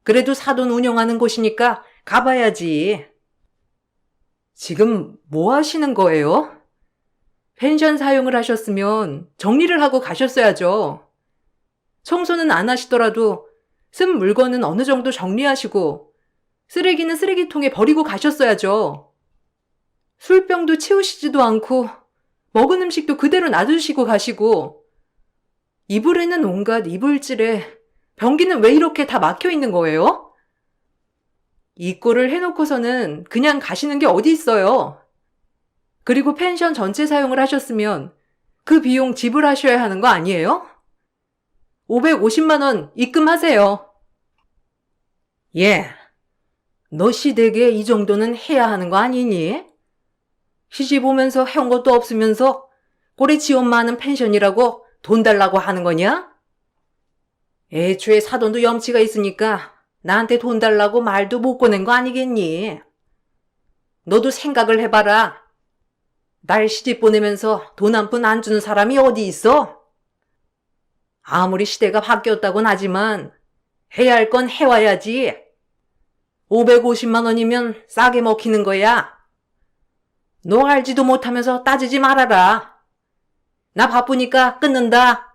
그래도 사돈 운영하는 곳이니까 가봐야지. 지금 뭐 하시는 거예요? 펜션 사용을 하셨으면 정리를 하고 가셨어야죠. 청소는 안 하시더라도 쓴 물건은 어느 정도 정리하시고 쓰레기는 쓰레기통에 버리고 가셨어야죠. 술병도 치우시지도 않고 먹은 음식도 그대로 놔두시고 가시고 이불에는 온갖 이불질에 변기는 왜 이렇게 다 막혀 있는 거예요? 이 꼴을 해놓고서는 그냥 가시는 게 어디 있어요. 그리고 펜션 전체 사용을 하셨으면 그 비용 지불하셔야 하는 거 아니에요? 550만 원 입금하세요. 예, 너 시댁에 이 정도는 해야 하는 거 아니니? 시집 오면서 해온 것도 없으면서 꼴에 지 엄마 하는 펜션이라고 돈 달라고 하는 거냐? 애초에 사돈도 염치가 있으니까 나한테 돈 달라고 말도 못 꺼낸 거 아니겠니? 너도 생각을 해봐라. 날 시집 보내면서 돈 한 푼 안 주는 사람이 어디 있어? 아무리 시대가 바뀌었다곤 하지만 해야 할 건 해와야지. 550만 원이면 싸게 먹히는 거야. 너 알지도 못하면서 따지지 말아라. 나 바쁘니까 끊는다.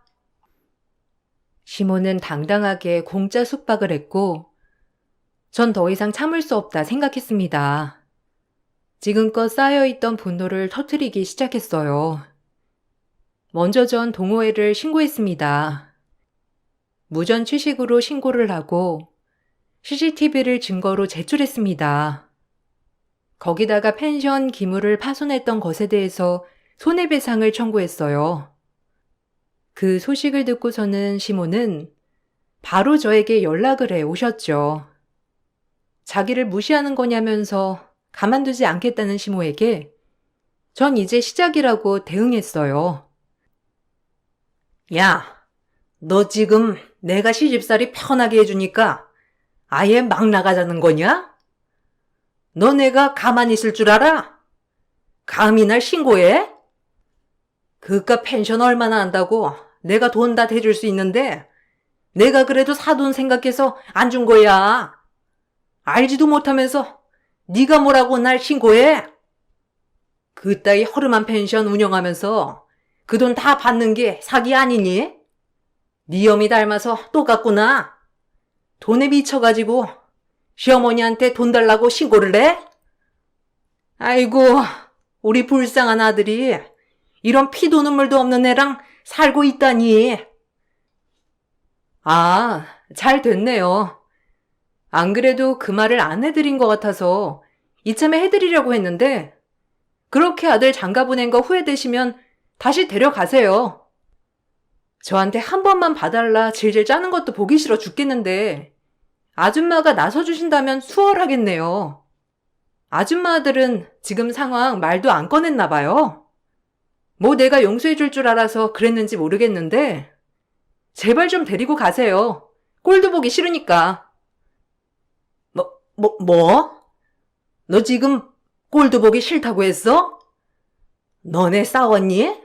시모는 당당하게 공짜 숙박을 했고 전 더 이상 참을 수 없다 생각했습니다. 지금껏 쌓여있던 분노를 터뜨리기 시작했어요. 먼저 전 동호회를 신고했습니다. 무전 취식으로 신고를 하고 CCTV를 증거로 제출했습니다. 거기다가 펜션 기물을 파손했던 것에 대해서 손해배상을 청구했어요. 그 소식을 듣고서는 시모는 바로 저에게 연락을 해 오셨죠. 자기를 무시하는 거냐면서 가만두지 않겠다는 시모에게 전 이제 시작이라고 대응했어요. 야, 너 지금 내가 시집살이 편하게 해주니까 아예 막 나가자는 거냐? 너 내가 가만히 있을 줄 알아? 감히 날 신고해? 그깟 펜션 얼마나 한다고 내가 돈 다 대줄 수 있는데 내가 그래도 사돈 생각해서 안 준 거야. 알지도 못하면서 네가 뭐라고 날 신고해? 그따위 허름한 펜션 운영하면서 그 돈 다 받는 게 사기 아니니? 네 엄이 닮아서 똑같구나. 돈에 미쳐가지고 시어머니한테 돈 달라고 신고를 해? 아이고, 우리 불쌍한 아들이 이런 피도 눈물도 없는 애랑 살고 있다니. 아, 잘 됐네요. 안 그래도 그 말을 안 해드린 것 같아서 이참에 해드리려고 했는데 그렇게 아들 장가 보낸 거 후회되시면 다시 데려가세요. 저한테 한 번만 봐달라 질질 짜는 것도 보기 싫어 죽겠는데 아줌마가 나서주신다면 수월하겠네요. 아줌마 아들은 지금 상황 말도 안 꺼냈나 봐요. 뭐 내가 용서해줄 줄 알아서 그랬는지 모르겠는데 제발 좀 데리고 가세요. 꼴도 보기 싫으니까. 뭐? 너 지금 꼴도 보기 싫다고 했어? 너네 싸웠니?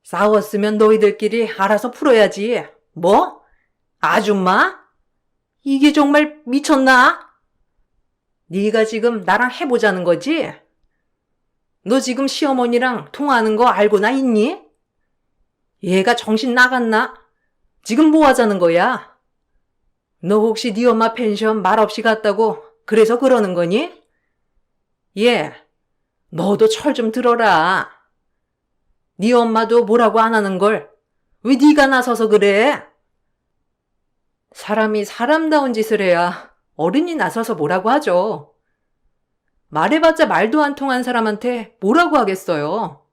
싸웠으면 너희들끼리 알아서 풀어야지. 뭐? 아줌마? 이게 정말 미쳤나? 네가 지금 나랑 해보자는 거지? 너 지금 시어머니랑 통화하는 거 알고나 있니? 얘가 정신 나갔나? 지금 뭐 하자는 거야? 너 혹시 네 엄마 펜션 말없이 갔다고 그래서 그러는 거니? 너도 철 좀 들어라. 네 엄마도 뭐라고 안 하는 걸 왜 네가 나서서 그래? 사람이 사람다운 짓을 해야 어른이 나서서 뭐라고 하죠. 말해봤자 말도 안 통한 사람한테 뭐라고 하겠어요.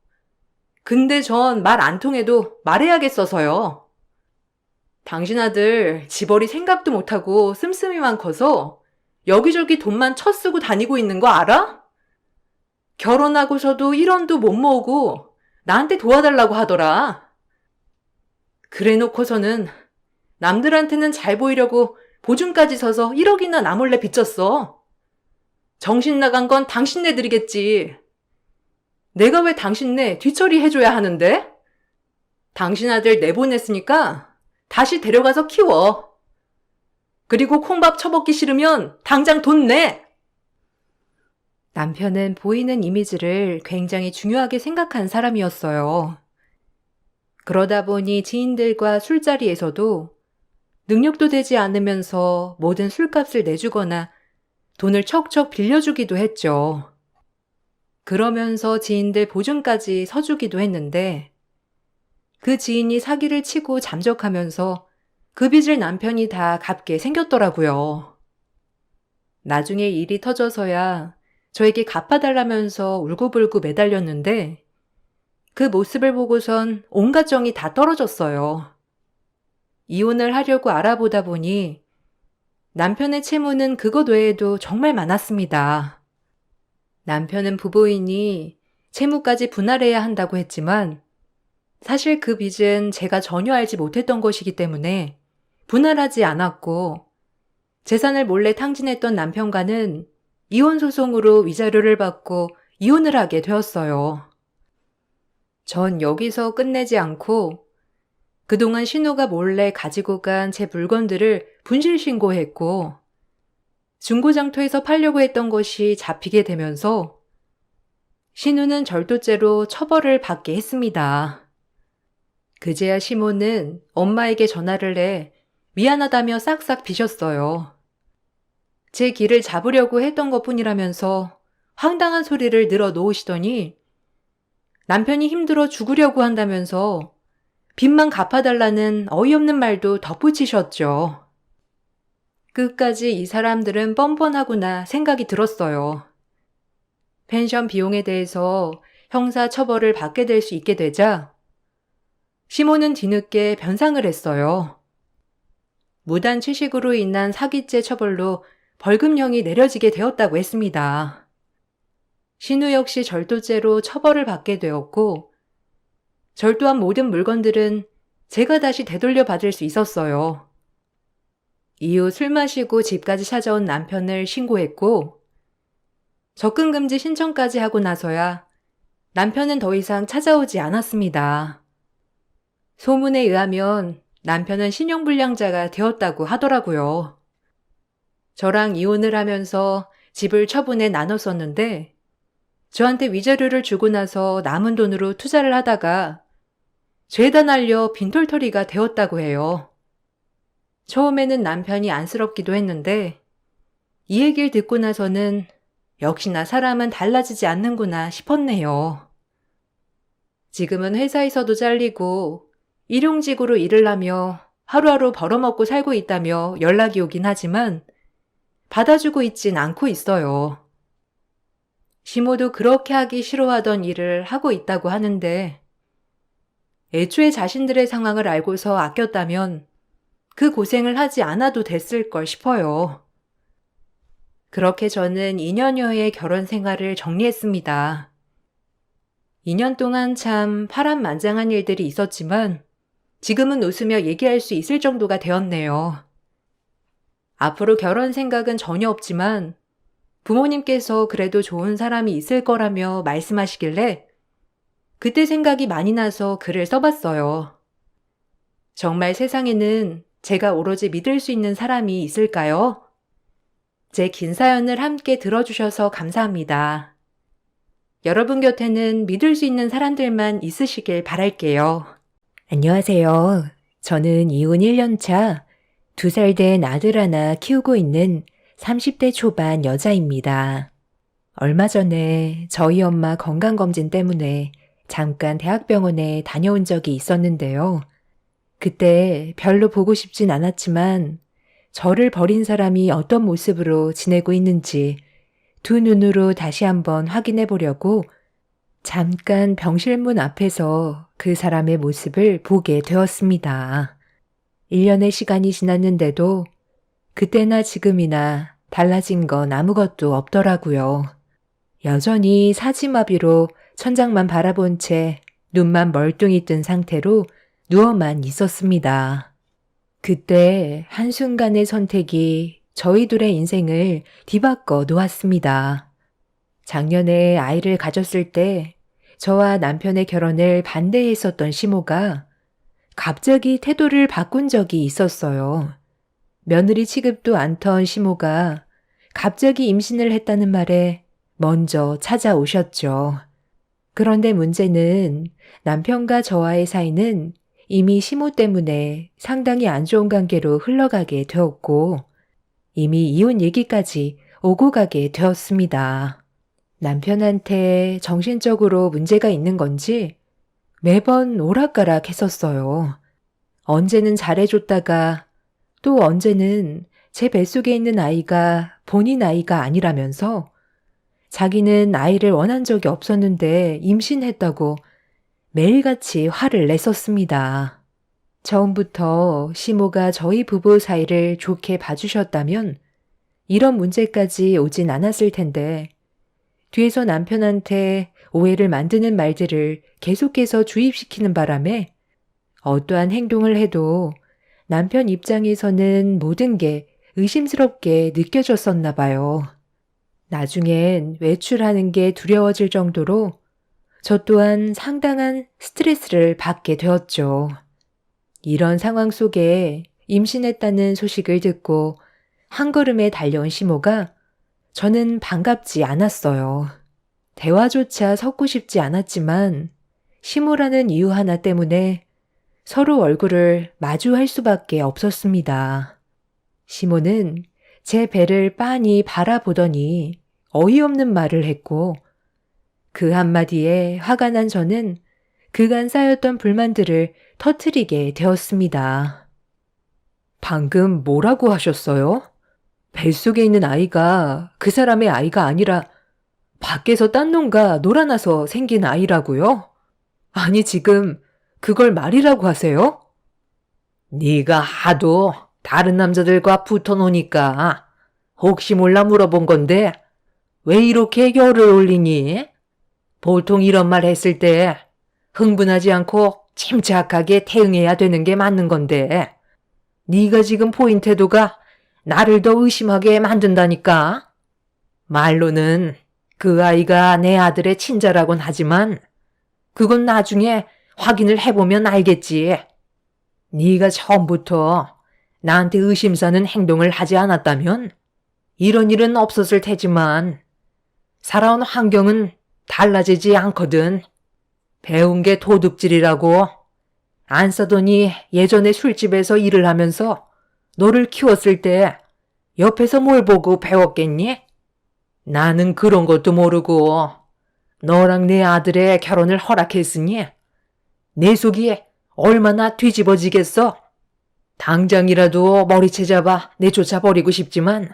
근데 전 말 안 통해도 말해야겠어서요. 당신 아들 집벌이 생각도 못하고 씀씀이만 커서 여기저기 돈만 쳐쓰고 다니고 있는 거 알아? 결혼하고서도 1원도 못 모으고 나한테 도와달라고 하더라. 그래 놓고서는 남들한테는 잘 보이려고 보증까지 서서 1억이나 나 몰래 빚졌어. 정신 나간 건 당신네들이겠지. 내가 왜 당신네 뒤처리 해줘야 하는데? 당신 아들 내보냈으니까 다시 데려가서 키워. 그리고 콩밥 처먹기 싫으면 당장 돈 내! 남편은 보이는 이미지를 굉장히 중요하게 생각한 사람이었어요. 그러다 보니 지인들과 술자리에서도 능력도 되지 않으면서 모든 술값을 내주거나 돈을 척척 빌려주기도 했죠. 그러면서 지인들 보증까지 서주기도 했는데 그 지인이 사기를 치고 잠적하면서 그 빚을 남편이 다 갚게 생겼더라고요. 나중에 일이 터져서야 저에게 갚아달라면서 울고불고 매달렸는데 그 모습을 보고선 온갖 정이 다 떨어졌어요. 이혼을 하려고 알아보다 보니 남편의 채무는 그것 외에도 정말 많았습니다. 남편은 부부이니 채무까지 분할해야 한다고 했지만 사실 그 빚은 제가 전혀 알지 못했던 것이기 때문에 분할하지 않았고 재산을 몰래 탕진했던 남편과는 이혼 소송으로 위자료를 받고 이혼을 하게 되었어요. 전 여기서 끝내지 않고 그동안 신우가 몰래 가지고 간 제 물건들을 분실 신고했고 중고장터에서 팔려고 했던 것이 잡히게 되면서 신우는 절도죄로 처벌을 받게 했습니다. 그제야 시모는 엄마에게 전화를 해 미안하다며 싹싹 비셨어요. 제 길을 잡으려고 했던 것뿐이라면서 황당한 소리를 늘어 놓으시더니 남편이 힘들어 죽으려고 한다면서 빚만 갚아달라는 어이없는 말도 덧붙이셨죠. 끝까지 이 사람들은 뻔뻔하구나 생각이 들었어요. 펜션 비용에 대해서 형사 처벌을 받게 될 수 있게 되자 시모는 뒤늦게 변상을 했어요. 무단 취식으로 인한 사기죄 처벌로 벌금형이 내려지게 되었다고 했습니다. 신우 역시 절도죄로 처벌을 받게 되었고, 절도한 모든 물건들은 제가 다시 되돌려 받을 수 있었어요. 이후 술 마시고 집까지 찾아온 남편을 신고했고, 접근금지 신청까지 하고 나서야 남편은 더 이상 찾아오지 않았습니다. 소문에 의하면 남편은 신용불량자가 되었다고 하더라고요. 저랑 이혼을 하면서 집을 처분해 나눴었는데, 저한테 위자료를 주고 나서 남은 돈으로 투자를 하다가 죄다 날려 빈털터리가 되었다고 해요. 처음에는 남편이 안쓰럽기도 했는데 이 얘기를 듣고 나서는 역시나 사람은 달라지지 않는구나 싶었네요. 지금은 회사에서도 잘리고 일용직으로 일을 하며 하루하루 벌어먹고 살고 있다며 연락이 오긴 하지만 받아주고 있진 않고 있어요. 시모도 그렇게 하기 싫어하던 일을 하고 있다고 하는데 애초에 자신들의 상황을 알고서 아꼈다면 그 고생을 하지 않아도 됐을 걸 싶어요. 그렇게 저는 2년여의 결혼 생활을 정리했습니다. 2년 동안 참 파란만장한 일들이 있었지만 지금은 웃으며 얘기할 수 있을 정도가 되었네요. 앞으로 결혼 생각은 전혀 없지만 부모님께서 그래도 좋은 사람이 있을 거라며 말씀하시길래 그때 생각이 많이 나서 글을 써봤어요. 정말 세상에는 제가 오로지 믿을 수 있는 사람이 있을까요? 제 긴 사연을 함께 들어주셔서 감사합니다. 여러분 곁에는 믿을 수 있는 사람들만 있으시길 바랄게요. 안녕하세요. 저는 이혼 1년 차 2살 된 아들 하나 키우고 있는 30대 초반 여자입니다. 얼마 전에 저희 엄마 건강검진 때문에 잠깐 대학병원에 다녀온 적이 있었는데요. 그때 별로 보고 싶진 않았지만 저를 버린 사람이 어떤 모습으로 지내고 있는지 두 눈으로 다시 한번 확인해 보려고 잠깐 병실문 앞에서 그 사람의 모습을 보게 되었습니다. 1년의 시간이 지났는데도 그때나 지금이나 달라진 건 아무것도 없더라고요. 여전히 사지마비로 천장만 바라본 채 눈만 멀뚱히 뜬 상태로 누워만 있었습니다. 그때 한순간의 선택이 저희 둘의 인생을 뒤바꿔 놓았습니다. 작년에 아이를 가졌을 때 저와 남편의 결혼을 반대했었던 시모가 갑자기 태도를 바꾼 적이 있었어요. 며느리 취급도 않던 시모가 갑자기 임신을 했다는 말에 먼저 찾아오셨죠. 그런데 문제는 남편과 저와의 사이는 이미 시모 때문에 상당히 안 좋은 관계로 흘러가게 되었고 이미 이혼 얘기까지 오고 가게 되었습니다. 남편한테 정신적으로 문제가 있는 건지 매번 오락가락 했었어요. 언제는 잘해줬다가 또 언제는 제 뱃속에 있는 아이가 본인 아이가 아니라면서 자기는 아이를 원한 적이 없었는데 임신했다고 매일같이 화를 냈었습니다. 처음부터 시모가 저희 부부 사이를 좋게 봐주셨다면 이런 문제까지 오진 않았을 텐데 뒤에서 남편한테 오해를 만드는 말들을 계속해서 주입시키는 바람에 어떠한 행동을 해도 남편 입장에서는 모든 게 의심스럽게 느껴졌었나 봐요. 나중엔 외출하는 게 두려워질 정도로 저 또한 상당한 스트레스를 받게 되었죠. 이런 상황 속에 임신했다는 소식을 듣고 한 걸음에 달려온 시모가 저는 반갑지 않았어요. 대화조차 섞고 싶지 않았지만 시모라는 이유 하나 때문에 서로 얼굴을 마주할 수밖에 없었습니다. 시모는 제 배를 빤히 바라보더니 어이없는 말을 했고 그 한마디에 화가 난 저는 그간 쌓였던 불만들을 터뜨리게 되었습니다. 방금 뭐라고 하셨어요? 뱃속에 있는 아이가 그 사람의 아이가 아니라 밖에서 딴 놈과 놀아나서 생긴 아이라고요? 아니 지금 그걸 말이라고 하세요? 네가 하도 다른 남자들과 붙어 노니까 혹시 몰라 물어본 건데 왜 이렇게 열을 올리니? 보통 이런 말 했을 때 흥분하지 않고 침착하게 대응해야 되는 게 맞는 건데 네가 지금 보인 태도가 나를 더 의심하게 만든다니까. 말로는 그 아이가 내 아들의 친자라곤 하지만 그건 나중에 확인을 해보면 알겠지. 네가 처음부터 나한테 의심사는 행동을 하지 않았다면 이런 일은 없었을 테지만 살아온 환경은 달라지지 않거든. 배운 게 도둑질이라고. 안 써더니 예전에 술집에서 일을 하면서 너를 키웠을 때 옆에서 뭘 보고 배웠겠니? 나는 그런 것도 모르고 너랑 내 아들의 결혼을 허락했으니 내 속이 얼마나 뒤집어지겠어? 당장이라도 머리채 잡아 내쫓아 버리고 싶지만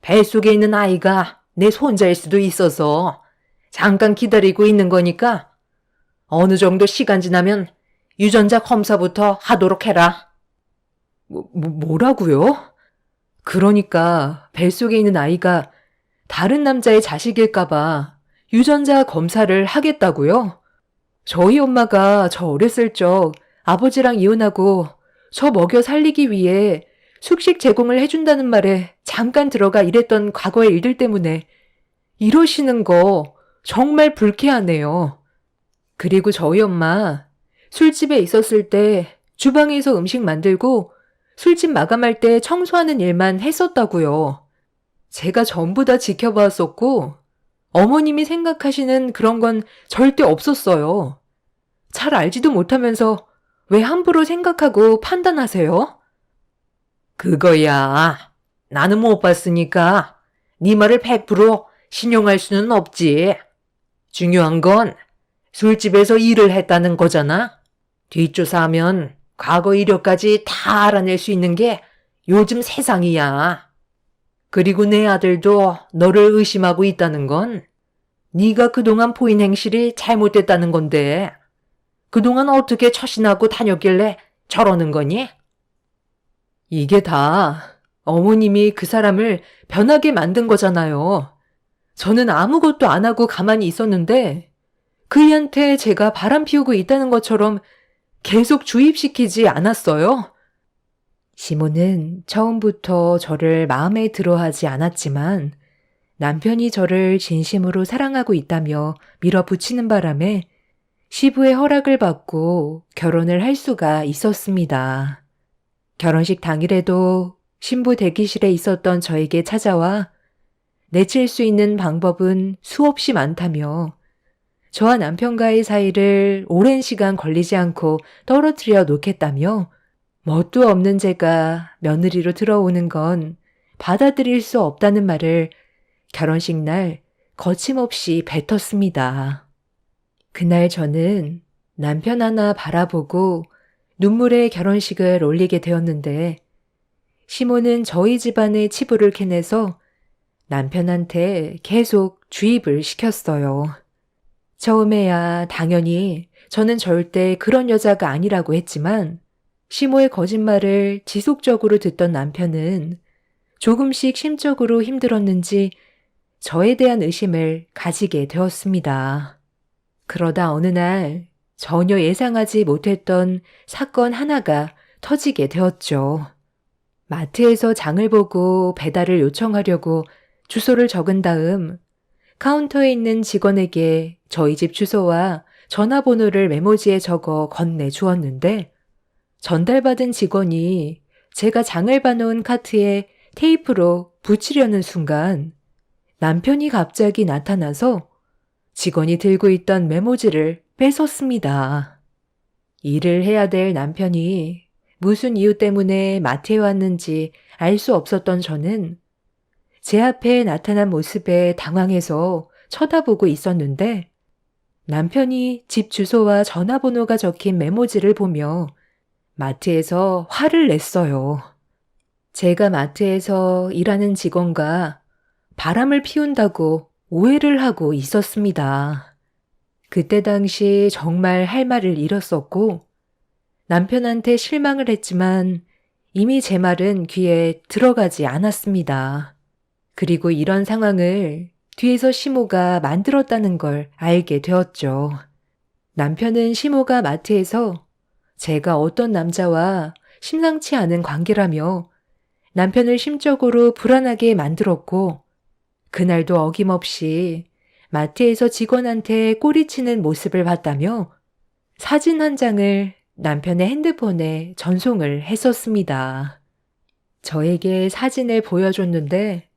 뱃속에 있는 아이가 내 손자일 수도 있어서 잠깐 기다리고 있는 거니까 어느 정도 시간 지나면 유전자 검사부터 하도록 해라. 뭐라고요? 그러니까 뱃속에 있는 아이가 다른 남자의 자식일까봐 유전자 검사를 하겠다고요? 저희 엄마가 저 어렸을 적 아버지랑 이혼하고 저 먹여 살리기 위해 숙식 제공을 해준다는 말에 잠깐 들어가 일했던 과거의 일들 때문에 이러시는 거 정말 불쾌하네요. 그리고 저희 엄마 술집에 있었을 때 주방에서 음식 만들고 술집 마감할 때 청소하는 일만 했었다고요. 제가 전부 다 지켜봤었고 어머님이 생각하시는 그런 건 절대 없었어요. 잘 알지도 못하면서 왜 함부로 생각하고 판단하세요? 그거야. 나는 못 봤으니까 네 말을 100% 신용할 수는 없지. 중요한 건 술집에서 일을 했다는 거잖아. 뒷조사하면 과거 이력까지 다 알아낼 수 있는 게 요즘 세상이야. 그리고 내 아들도 너를 의심하고 있다는 건 네가 그동안 보인 행실이 잘못됐다는 건데 그동안 어떻게 처신하고 다녔길래 저러는 거니? 이게 다 어머님이 그 사람을 변하게 만든 거잖아요. 저는 아무것도 안 하고 가만히 있었는데 그이한테 제가 바람 피우고 있다는 것처럼 계속 주입시키지 않았어요? 시몬은 처음부터 저를 마음에 들어하지 않았지만 남편이 저를 진심으로 사랑하고 있다며 밀어붙이는 바람에 시부의 허락을 받고 결혼을 할 수가 있었습니다. 결혼식 당일에도 신부 대기실에 있었던 저에게 찾아와 내칠 수 있는 방법은 수없이 많다며 저와 남편과의 사이를 오랜 시간 걸리지 않고 떨어뜨려 놓겠다며 뭣도 없는 제가 며느리로 들어오는 건 받아들일 수 없다는 말을 결혼식 날 거침없이 뱉었습니다. 그날 저는 남편 하나 바라보고 눈물의 결혼식을 올리게 되었는데 시몬은 저희 집안의 치부를 캐내서 남편한테 계속 주입을 시켰어요. 처음에야 당연히 저는 절대 그런 여자가 아니라고 했지만 시모의 거짓말을 지속적으로 듣던 남편은 조금씩 심적으로 힘들었는지 저에 대한 의심을 가지게 되었습니다. 그러다 어느 날 전혀 예상하지 못했던 사건 하나가 터지게 되었죠. 마트에서 장을 보고 배달을 요청하려고 주소를 적은 다음 카운터에 있는 직원에게 저희 집 주소와 전화번호를 메모지에 적어 건네주었는데 전달받은 직원이 제가 장을 봐놓은 카트에 테이프로 붙이려는 순간 남편이 갑자기 나타나서 직원이 들고 있던 메모지를 뺏었습니다. 일을 해야 될 남편이 무슨 이유 때문에 마트에 왔는지 알 수 없었던 저는 제 앞에 나타난 모습에 당황해서 쳐다보고 있었는데 남편이 집 주소와 전화번호가 적힌 메모지를 보며 마트에서 화를 냈어요. 제가 마트에서 일하는 직원과 바람을 피운다고 오해를 하고 있었습니다. 그때 당시 정말 할 말을 잃었었고 남편한테 실망을 했지만 이미 제 말은 귀에 들어가지 않았습니다. 그리고 이런 상황을 뒤에서 시모가 만들었다는 걸 알게 되었죠. 남편은 시모가 마트에서 제가 어떤 남자와 심상치 않은 관계라며 남편을 심적으로 불안하게 만들었고 그날도 어김없이 마트에서 직원한테 꼬리치는 모습을 봤다며 사진 한 장을 남편의 핸드폰에 전송을 했었습니다. 저에게 사진을 보여줬는데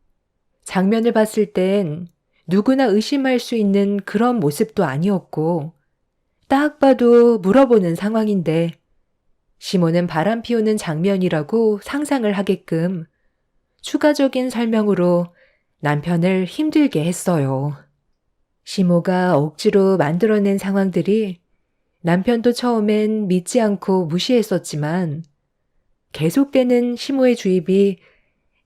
장면을 봤을 땐 누구나 의심할 수 있는 그런 모습도 아니었고 딱 봐도 물어보는 상황인데 시모는 바람 피우는 장면이라고 상상을 하게끔 추가적인 설명으로 남편을 힘들게 했어요. 시모가 억지로 만들어낸 상황들이 남편도 처음엔 믿지 않고 무시했었지만 계속되는 시모의 주입이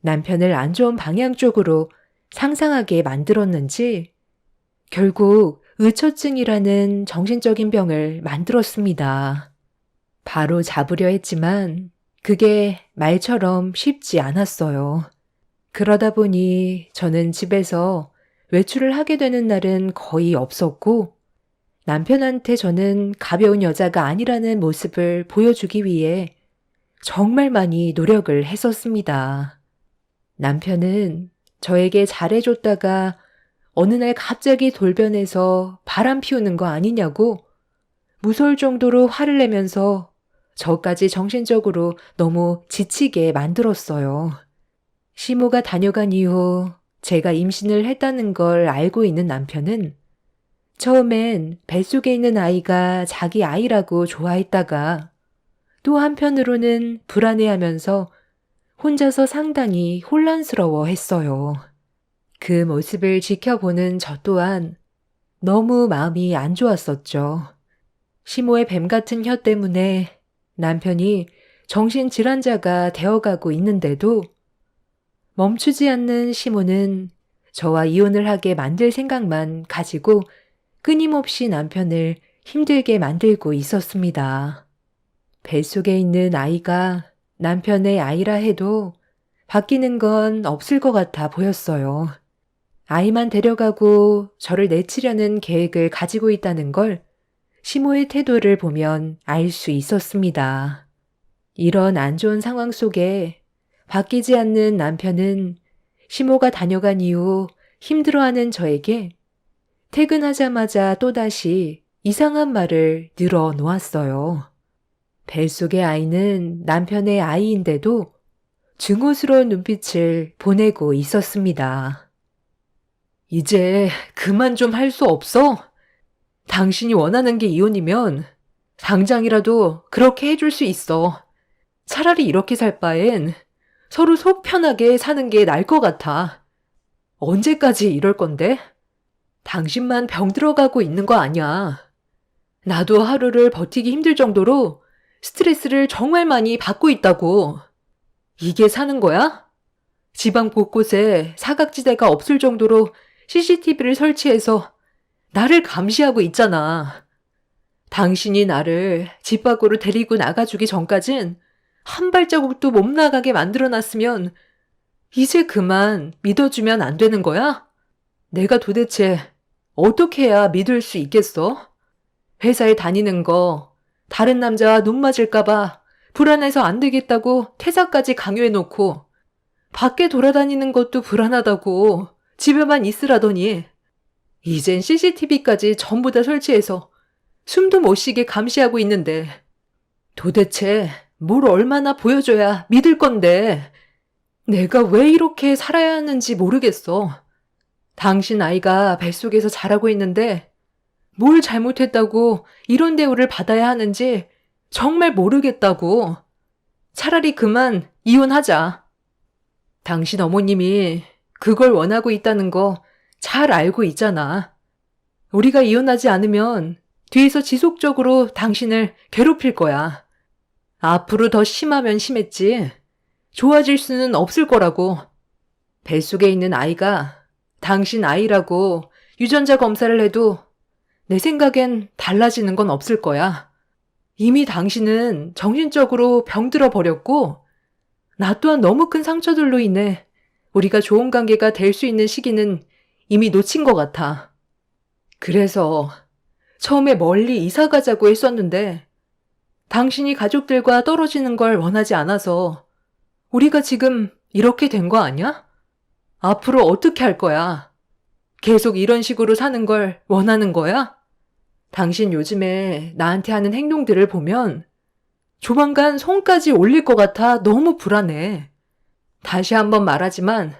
남편을 안 좋은 방향 쪽으로 상상하게 만들었는지 결국 의처증이라는 정신적인 병을 만들었습니다. 바로 잡으려 했지만 그게 말처럼 쉽지 않았어요. 그러다 보니 저는 집에서 외출을 하게 되는 날은 거의 없었고 남편한테 저는 가벼운 여자가 아니라는 모습을 보여주기 위해 정말 많이 노력을 했었습니다. 남편은 저에게 잘해줬다가 어느 날 갑자기 돌변해서 바람 피우는 거 아니냐고 무서울 정도로 화를 내면서 저까지 정신적으로 너무 지치게 만들었어요. 시모가 다녀간 이후 제가 임신을 했다는 걸 알고 있는 남편은 처음엔 뱃속에 있는 아이가 자기 아이라고 좋아했다가 또 한편으로는 불안해하면서 혼자서 상당히 혼란스러워 했어요. 그 모습을 지켜보는 저 또한 너무 마음이 안 좋았었죠. 시모의 뱀 같은 혀 때문에 남편이 정신질환자가 되어가고 있는데도 멈추지 않는 시모는 저와 이혼을 하게 만들 생각만 가지고 끊임없이 남편을 힘들게 만들고 있었습니다. 뱃속에 있는 아이가 남편의 아이라 해도 바뀌는 건 없을 것 같아 보였어요. 아이만 데려가고 저를 내치려는 계획을 가지고 있다는 걸 시모의 태도를 보면 알 수 있었습니다. 이런 안 좋은 상황 속에 바뀌지 않는 남편은 시모가 다녀간 이후 힘들어하는 저에게 퇴근하자마자 또다시 이상한 말을 늘어놓았어요. 뱃속의 아이는 남편의 아이인데도 증오스러운 눈빛을 보내고 있었습니다. 이제 그만 좀 할 수 없어? 당신이 원하는 게 이혼이면 당장이라도 그렇게 해줄 수 있어. 차라리 이렇게 살 바엔 서로 속 편하게 사는 게 나을 것 같아. 언제까지 이럴 건데? 당신만 병 들어가고 있는 거 아니야. 나도 하루를 버티기 힘들 정도로 스트레스를 정말 많이 받고 있다고. 이게 사는 거야? 지방 곳곳에 사각지대가 없을 정도로 CCTV를 설치해서 나를 감시하고 있잖아. 당신이 나를 집 밖으로 데리고 나가주기 전까진 한 발자국도 못 나가게 만들어놨으면 이제 그만 믿어주면 안 되는 거야? 내가 도대체 어떻게 해야 믿을 수 있겠어? 회사에 다니는 거 다른 남자와 눈 맞을까봐 불안해서 안 되겠다고 퇴사까지 강요해놓고 밖에 돌아다니는 것도 불안하다고 집에만 있으라더니 이젠 CCTV까지 전부 다 설치해서 숨도 못 쉬게 감시하고 있는데 도대체 뭘 얼마나 보여줘야 믿을 건데 내가 왜 이렇게 살아야 하는지 모르겠어. 당신 아이가 뱃속에서 자라고 있는데 뭘 잘못했다고 이런 대우를 받아야 하는지 정말 모르겠다고. 차라리 그만 이혼하자. 당신 어머님이 그걸 원하고 있다는 거 잘 알고 있잖아. 우리가 이혼하지 않으면 뒤에서 지속적으로 당신을 괴롭힐 거야. 앞으로 더 심하면 심했지 좋아질 수는 없을 거라고. 뱃속에 있는 아이가 당신 아이라고 유전자 검사를 해도 내 생각엔 달라지는 건 없을 거야. 이미 당신은 정신적으로 병들어 버렸고, 나 또한 너무 큰 상처들로 인해 우리가 좋은 관계가 될 수 있는 시기는 이미 놓친 것 같아. 그래서 처음에 멀리 이사 가자고 했었는데, 당신이 가족들과 떨어지는 걸 원하지 않아서 우리가 지금 이렇게 된 거 아니야? 앞으로 어떻게 할 거야? 계속 이런 식으로 사는 걸 원하는 거야? 당신 요즘에 나한테 하는 행동들을 보면 조만간 손까지 올릴 것 같아 너무 불안해. 다시 한번 말하지만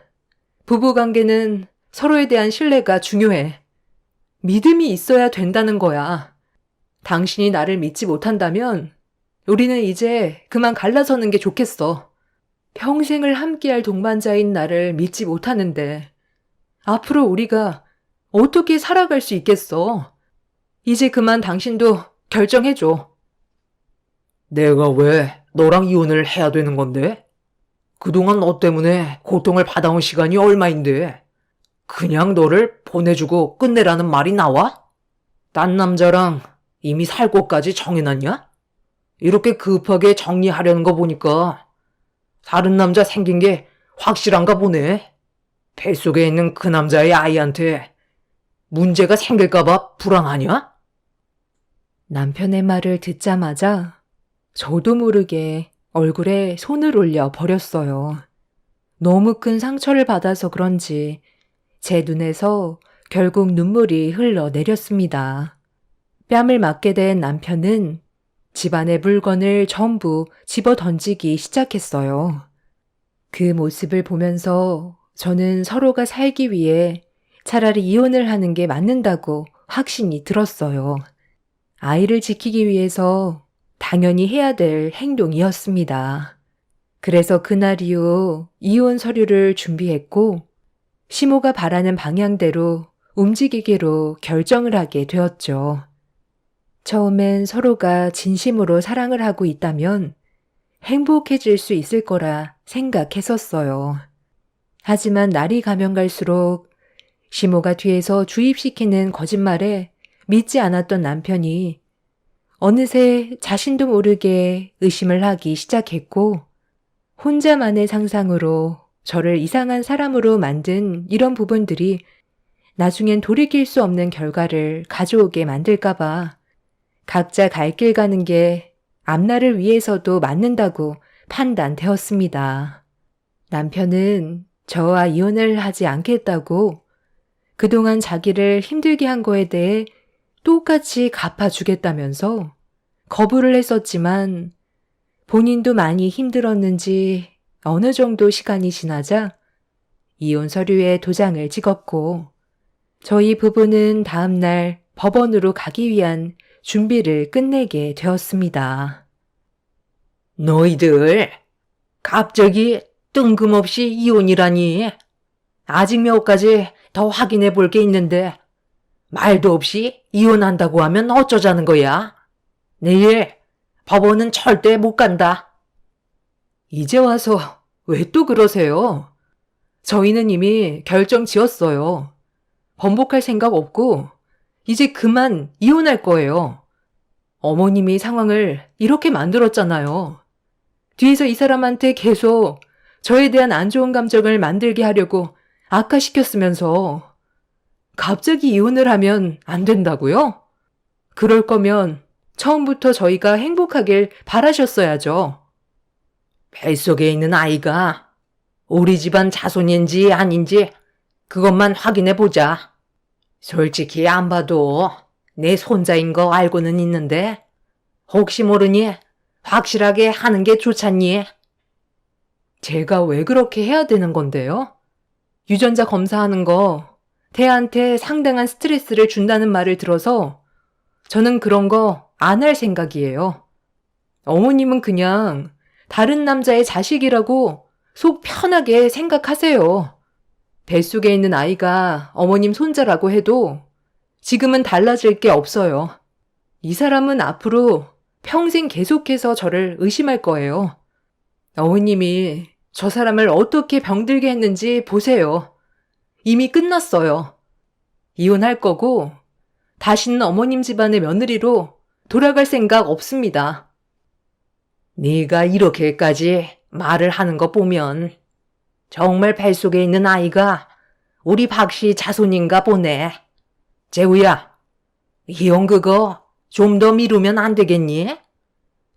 부부관계는 서로에 대한 신뢰가 중요해. 믿음이 있어야 된다는 거야. 당신이 나를 믿지 못한다면 우리는 이제 그만 갈라서는 게 좋겠어. 평생을 함께할 동반자인 나를 믿지 못하는데 앞으로 우리가 어떻게 살아갈 수 있겠어? 이제 그만 당신도 결정해줘. 내가 왜 너랑 이혼을 해야 되는 건데? 그동안 너 때문에 고통을 받아온 시간이 얼마인데 그냥 너를 보내주고 끝내라는 말이 나와? 딴 남자랑 이미 살 곳까지 정해놨냐? 이렇게 급하게 정리하려는 거 보니까 다른 남자 생긴 게 확실한가 보네. 뱃속에 있는 그 남자의 아이한테 문제가 생길까봐 불안하냐? 남편의 말을 듣자마자 저도 모르게 얼굴에 손을 올려 버렸어요. 너무 큰 상처를 받아서 그런지 제 눈에서 결국 눈물이 흘러내렸습니다. 뺨을 맞게 된 남편은 집안의 물건을 전부 집어 던지기 시작했어요. 그 모습을 보면서 저는 서로가 살기 위해 차라리 이혼을 하는 게 맞는다고 확신이 들었어요. 아이를 지키기 위해서 당연히 해야 될 행동이었습니다. 그래서 그날 이후 이혼 서류를 준비했고 시모가 바라는 방향대로 움직이기로 결정을 하게 되었죠. 처음엔 서로가 진심으로 사랑을 하고 있다면 행복해질 수 있을 거라 생각했었어요. 하지만 날이 가면 갈수록 시모가 뒤에서 주입시키는 거짓말에 믿지 않았던 남편이 어느새 자신도 모르게 의심을 하기 시작했고 혼자만의 상상으로 저를 이상한 사람으로 만든 이런 부분들이 나중엔 돌이킬 수 없는 결과를 가져오게 만들까봐 각자 갈 길 가는 게 앞날을 위해서도 맞는다고 판단되었습니다. 남편은 저와 이혼을 하지 않겠다고 그동안 자기를 힘들게 한 거에 대해 똑같이 갚아주겠다면서 거부를 했었지만 본인도 많이 힘들었는지 어느 정도 시간이 지나자 이혼 서류에 도장을 찍었고 저희 부부는 다음날 법원으로 가기 위한 준비를 끝내게 되었습니다. 너희들 갑자기 뜬금없이 이혼이라니. 아직 몇 가지 더 확인해 볼 게 있는데 말도 없이 이혼한다고 하면 어쩌자는 거야? 내일 법원은 절대 못 간다. 이제 와서 왜 또 그러세요? 저희는 이미 결정 지었어요. 번복할 생각 없고 이제 그만 이혼할 거예요. 어머님이 상황을 이렇게 만들었잖아요. 뒤에서 이 사람한테 계속 저에 대한 안 좋은 감정을 만들게 하려고 악화시켰으면서 갑자기 이혼을 하면 안 된다고요? 그럴 거면 처음부터 저희가 행복하길 바라셨어야죠. 뱃속에 있는 아이가 우리 집안 자손인지 아닌지 그것만 확인해 보자. 솔직히 안 봐도 내 손자인 거 알고는 있는데 혹시 모르니 확실하게 하는 게 좋잖니? 제가 왜 그렇게 해야 되는 건데요? 유전자 검사하는 거 태아한테 상당한 스트레스를 준다는 말을 들어서 저는 그런 거 안 할 생각이에요. 어머님은 그냥 다른 남자의 자식이라고 속 편하게 생각하세요. 뱃속에 있는 아이가 어머님 손자라고 해도 지금은 달라질 게 없어요. 이 사람은 앞으로 평생 계속해서 저를 의심할 거예요. 어머님이 저 사람을 어떻게 병들게 했는지 보세요. 이미 끝났어요. 이혼할 거고 다시는 어머님 집안의 며느리로 돌아갈 생각 없습니다. 네가 이렇게까지 말을 하는 거 보면 정말 뱃속에 있는 아이가 우리 박씨 자손인가 보네. 재우야, 이혼 그거 좀 더 미루면 안 되겠니?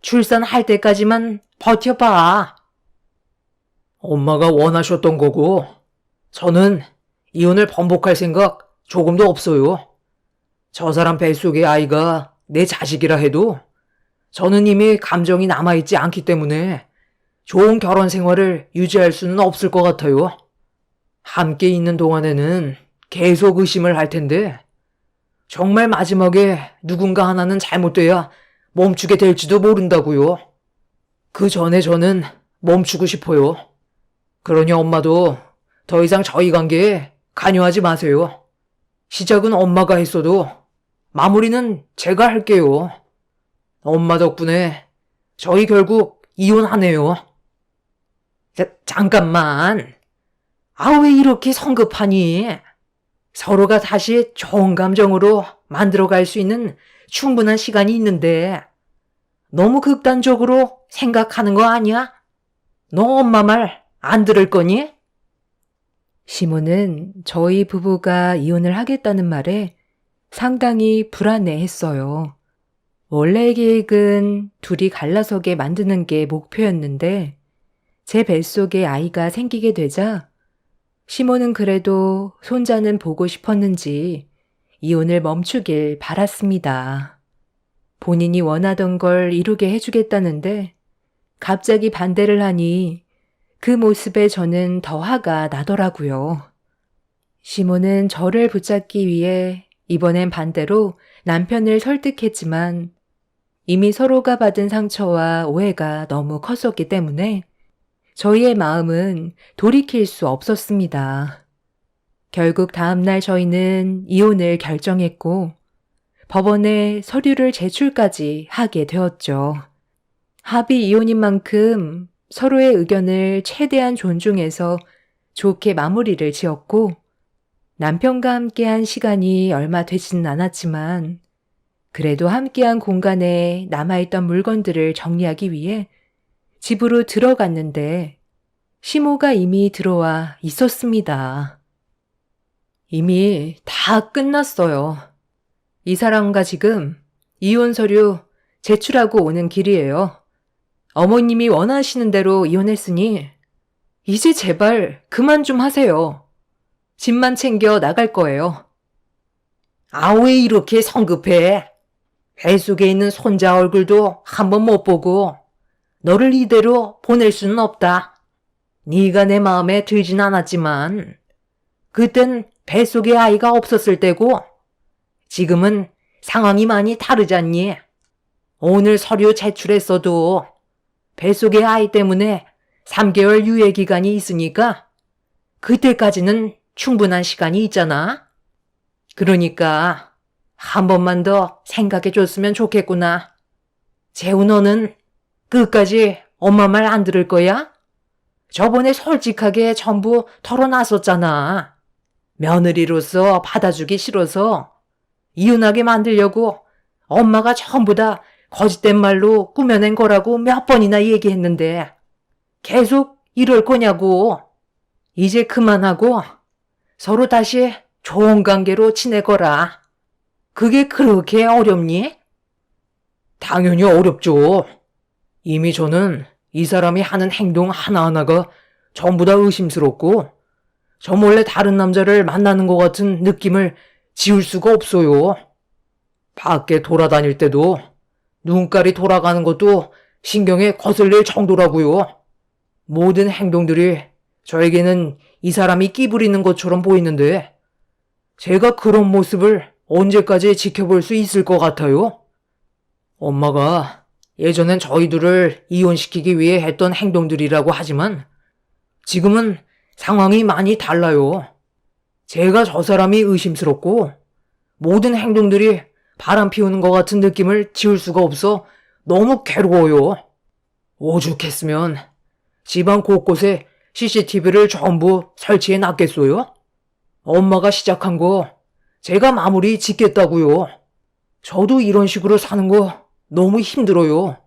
출산할 때까지만 버텨봐. 엄마가 원하셨던 거고 저는 이혼을 번복할 생각 조금도 없어요. 저 사람 뱃속의 아이가 내 자식이라 해도 저는 이미 감정이 남아있지 않기 때문에 좋은 결혼 생활을 유지할 수는 없을 것 같아요. 함께 있는 동안에는 계속 의심을 할 텐데 정말 마지막에 누군가 하나는 잘못돼야 멈추게 될지도 모른다고요. 그 전에 저는 멈추고 싶어요. 그러니 엄마도 더 이상 저희 관계에 관여하지 마세요. 시작은 엄마가 했어도 마무리는 제가 할게요. 엄마 덕분에 저희 결국 이혼하네요. 잠깐만. 왜 이렇게 성급하니? 서로가 다시 좋은 감정으로 만들어갈 수 있는 충분한 시간이 있는데 너무 극단적으로 생각하는 거 아니야? 너 엄마 말 안 들을 거니? 시몬은 저희 부부가 이혼을 하겠다는 말에 상당히 불안해했어요. 원래의 계획은 둘이 갈라서게 만드는 게 목표였는데 제 뱃속에 아이가 생기게 되자 시몬은 그래도 손자는 보고 싶었는지 이혼을 멈추길 바랐습니다. 본인이 원하던 걸 이루게 해주겠다는데 갑자기 반대를 하니 그 모습에 저는 더 화가 나더라고요. 시몬은 저를 붙잡기 위해 이번엔 반대로 남편을 설득했지만 이미 서로가 받은 상처와 오해가 너무 컸었기 때문에 저희의 마음은 돌이킬 수 없었습니다. 결국 다음날 저희는 이혼을 결정했고 법원에 서류를 제출까지 하게 되었죠. 합의 이혼인 만큼 서로의 의견을 최대한 존중해서 좋게 마무리를 지었고 남편과 함께한 시간이 얼마 되지는 않았지만 그래도 함께한 공간에 남아있던 물건들을 정리하기 위해 집으로 들어갔는데 시모가 이미 들어와 있었습니다. 이미 다 끝났어요. 이 사람과 지금 이혼 서류 제출하고 오는 길이에요. 어머님이 원하시는 대로 이혼했으니 이제 제발 그만 좀 하세요. 집만 챙겨 나갈 거예요. 왜 이렇게 성급해? 뱃속에 있는 손자 얼굴도 한번 못 보고 너를 이대로 보낼 수는 없다. 네가 내 마음에 들진 않았지만 그땐 뱃속에 아이가 없었을 때고 지금은 상황이 많이 다르잖니. 오늘 서류 제출했어도 뱃속의 아이 때문에 3개월 유예 기간이 있으니까 그때까지는 충분한 시간이 있잖아. 그러니까 한 번만 더 생각해 줬으면 좋겠구나. 재우 너는 끝까지 엄마 말 안 들을 거야? 저번에 솔직하게 전부 털어놨었잖아. 며느리로서 받아주기 싫어서 이혼하게 만들려고 엄마가 전부 다 거짓된 말로 꾸며낸 거라고 몇 번이나 얘기했는데 계속 이럴 거냐고. 이제 그만하고 서로 다시 좋은 관계로 지내거라. 그게 그렇게 어렵니? 당연히 어렵죠. 이미 저는 이 사람이 하는 행동 하나하나가 전부 다 의심스럽고 저 몰래 다른 남자를 만나는 것 같은 느낌을 지울 수가 없어요. 밖에 돌아다닐 때도 눈깔이 돌아가는 것도 신경에 거슬릴 정도라고요. 모든 행동들이 저에게는 이 사람이 끼부리는 것처럼 보이는데 제가 그런 모습을 언제까지 지켜볼 수 있을 것 같아요? 엄마가 예전엔 저희들을 이혼시키기 위해 했던 행동들이라고 하지만 지금은 상황이 많이 달라요. 제가 저 사람이 의심스럽고 모든 행동들이 바람 피우는 것 같은 느낌을 지울 수가 없어 너무 괴로워요. 오죽했으면 집안 곳곳에 CCTV를 전부 설치해 놨겠어요? 엄마가 시작한 거 제가 마무리 짓겠다고요. 저도 이런 식으로 사는 거 너무 힘들어요.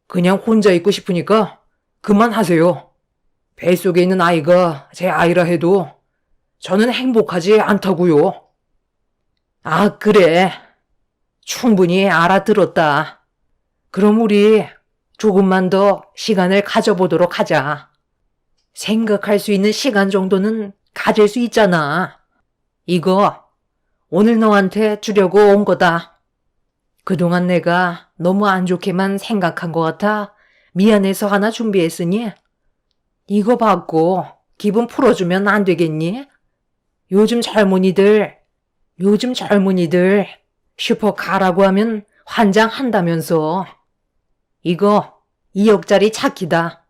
그냥 혼자 있고 싶으니까 그만하세요. 뱃속에 있는 아이가 제 아이라 해도 저는 행복하지 않다고요. 아, 그래. 충분히 알아들었다. 그럼 우리 조금만 더 시간을 가져보도록 하자. 생각할 수 있는 시간 정도는 가질 수 있잖아. 이거 오늘 너한테 주려고 온 거다. 그동안 내가 너무 안 좋게만 생각한 것 같아 미안해서 하나 준비했으니 이거 받고 기분 풀어주면 안 되겠니? 요즘 젊은이들 슈퍼카라고 하면 환장한다면서. 이거 2억짜리 차키다.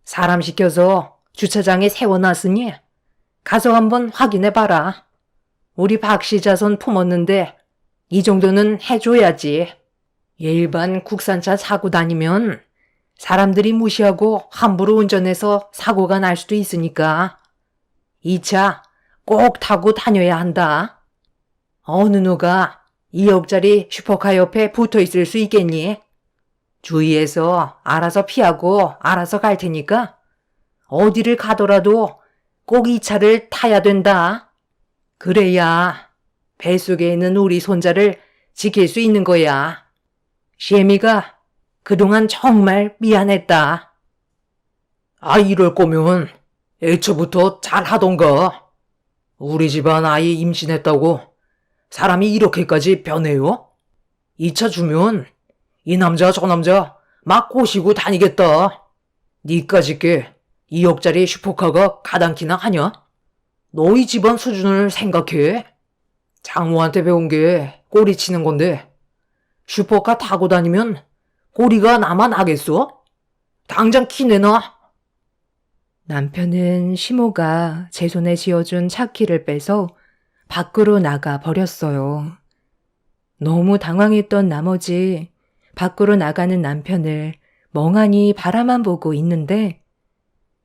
사람 시켜서 주차장에 세워놨으니 가서 한번 확인해봐라. 우리 박씨 자손 품었는데 이 정도는 해줘야지. 일반 국산차 사고 다니면 사람들이 무시하고 함부로 운전해서 사고가 날 수도 있으니까 이 차 꼭 타고 다녀야 한다. 어느 누가 2억짜리 슈퍼카 옆에 붙어 있을 수 있겠니? 주위에서 알아서 피하고 알아서 갈 테니까 어디를 가더라도 꼭 이 차를 타야 된다. 그래야 뱃속에 있는 우리 손자를 지킬 수 있는 거야. 시애미가 그동안 정말 미안했다. 아, 이럴 거면 애초부터 잘하던가. 우리 집안 아이 임신했다고 사람이 이렇게까지 변해요? 이 차 주면 이 남자 저 남자 막 꼬시고 다니겠다. 니까짓게 2억짜리 슈퍼카가 가당키나 하냐? 너희 집안 수준을 생각해. 장모한테 배운 게 꼬리 치는 건데 슈퍼카 타고 다니면 꼬리가 나만 나겠어? 당장 키 내놔. 남편은 시모가 제 손에 쥐어준 차키를 빼서 밖으로 나가 버렸어요. 너무 당황했던 나머지 밖으로 나가는 남편을 멍하니 바라만 보고 있는데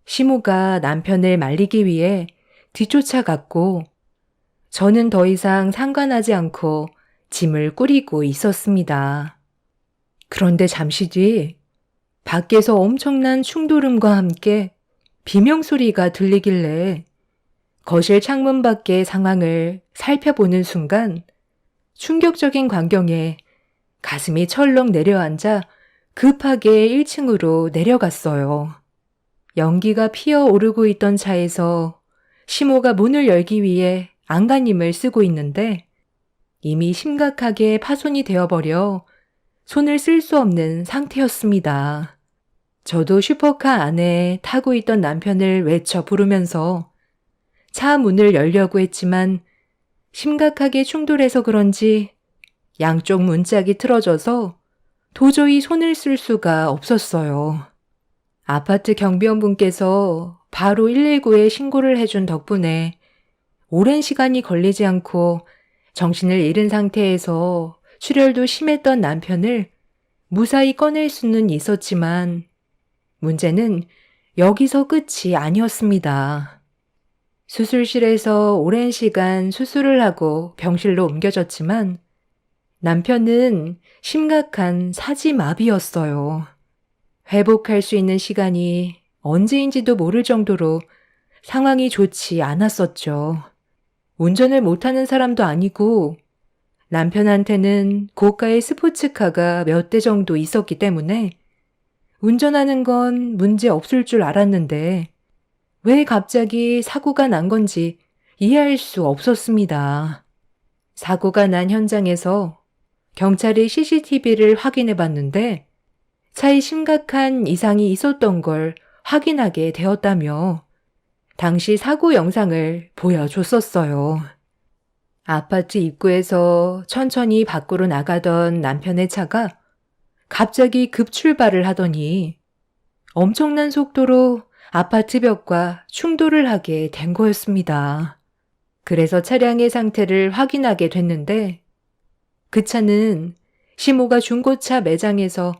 시모가 남편을 말리기 위해 뒤쫓아갔고 저는 더 이상 상관하지 않고 짐을 꾸리고 있었습니다. 그런데 잠시 뒤 밖에서 엄청난 충돌음과 함께 비명소리가 들리길래 거실 창문 밖의 상황을 살펴보는 순간 충격적인 광경에 가슴이 철렁 내려앉아 급하게 1층으로 내려갔어요. 연기가 피어오르고 있던 차에서 시모가 문을 열기 위해 안간힘을 쓰고 있는데 이미 심각하게 파손이 되어버려 손을 쓸 수 없는 상태였습니다. 저도 슈퍼카 안에 타고 있던 남편을 외쳐 부르면서 차 문을 열려고 했지만 심각하게 충돌해서 그런지 양쪽 문짝이 틀어져서 도저히 손을 쓸 수가 없었어요. 아파트 경비원분께서 바로 119에 신고를 해준 덕분에 오랜 시간이 걸리지 않고 정신을 잃은 상태에서 출혈도 심했던 남편을 무사히 꺼낼 수는 있었지만 문제는 여기서 끝이 아니었습니다. 수술실에서 오랜 시간 수술을 하고 병실로 옮겨졌지만 남편은 심각한 사지마비였어요. 회복할 수 있는 시간이 언제인지도 모를 정도로 상황이 좋지 않았었죠. 운전을 못하는 사람도 아니고 남편한테는 고가의 스포츠카가 몇 대 정도 있었기 때문에 운전하는 건 문제 없을 줄 알았는데 왜 갑자기 사고가 난 건지 이해할 수 없었습니다. 사고가 난 현장에서 경찰이 CCTV를 확인해 봤는데 차에 심각한 이상이 있었던 걸 확인하게 되었다며 당시 사고 영상을 보여줬었어요. 아파트 입구에서 천천히 밖으로 나가던 남편의 차가 갑자기 급출발을 하더니 엄청난 속도로 아파트 벽과 충돌을 하게 된 거였습니다. 그래서 차량의 상태를 확인하게 됐는데 그 차는 시모가 중고차 매장에서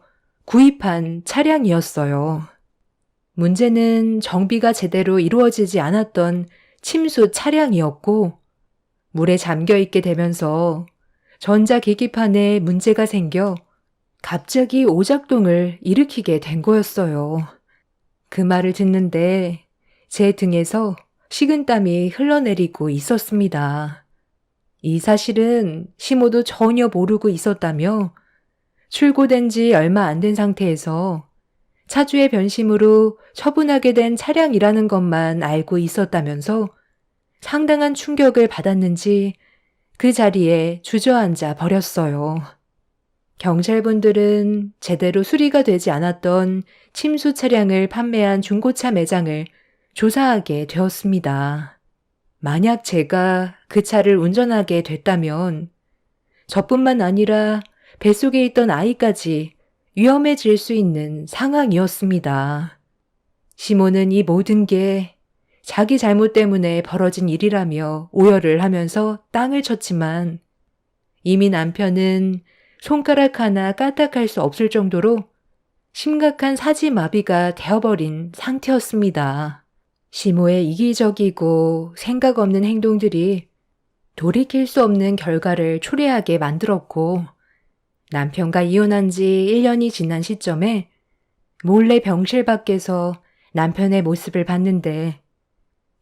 구입한 차량이었어요. 문제는 정비가 제대로 이루어지지 않았던 침수 차량이었고 물에 잠겨 있게 되면서 전자계기판에 문제가 생겨 갑자기 오작동을 일으키게 된 거였어요. 그 말을 듣는데 제 등에서 식은땀이 흘러내리고 있었습니다. 이 사실은 시모도 전혀 모르고 있었다며 출고된 지 얼마 안 된 상태에서 차주의 변심으로 처분하게 된 차량이라는 것만 알고 있었다면서 상당한 충격을 받았는지 그 자리에 주저앉아 버렸어요. 경찰분들은 제대로 수리가 되지 않았던 침수 차량을 판매한 중고차 매장을 조사하게 되었습니다. 만약 제가 그 차를 운전하게 됐다면 저뿐만 아니라 뱃속에 있던 아이까지 위험해질 수 있는 상황이었습니다. 시모는 이 모든 게 자기 잘못 때문에 벌어진 일이라며 오열을 하면서 땅을 쳤지만 이미 남편은 손가락 하나 까딱할 수 없을 정도로 심각한 사지마비가 되어버린 상태였습니다. 시모의 이기적이고 생각 없는 행동들이 돌이킬 수 없는 결과를 초래하게 만들었고 남편과 이혼한 지 1년이 지난 시점에 몰래 병실 밖에서 남편의 모습을 봤는데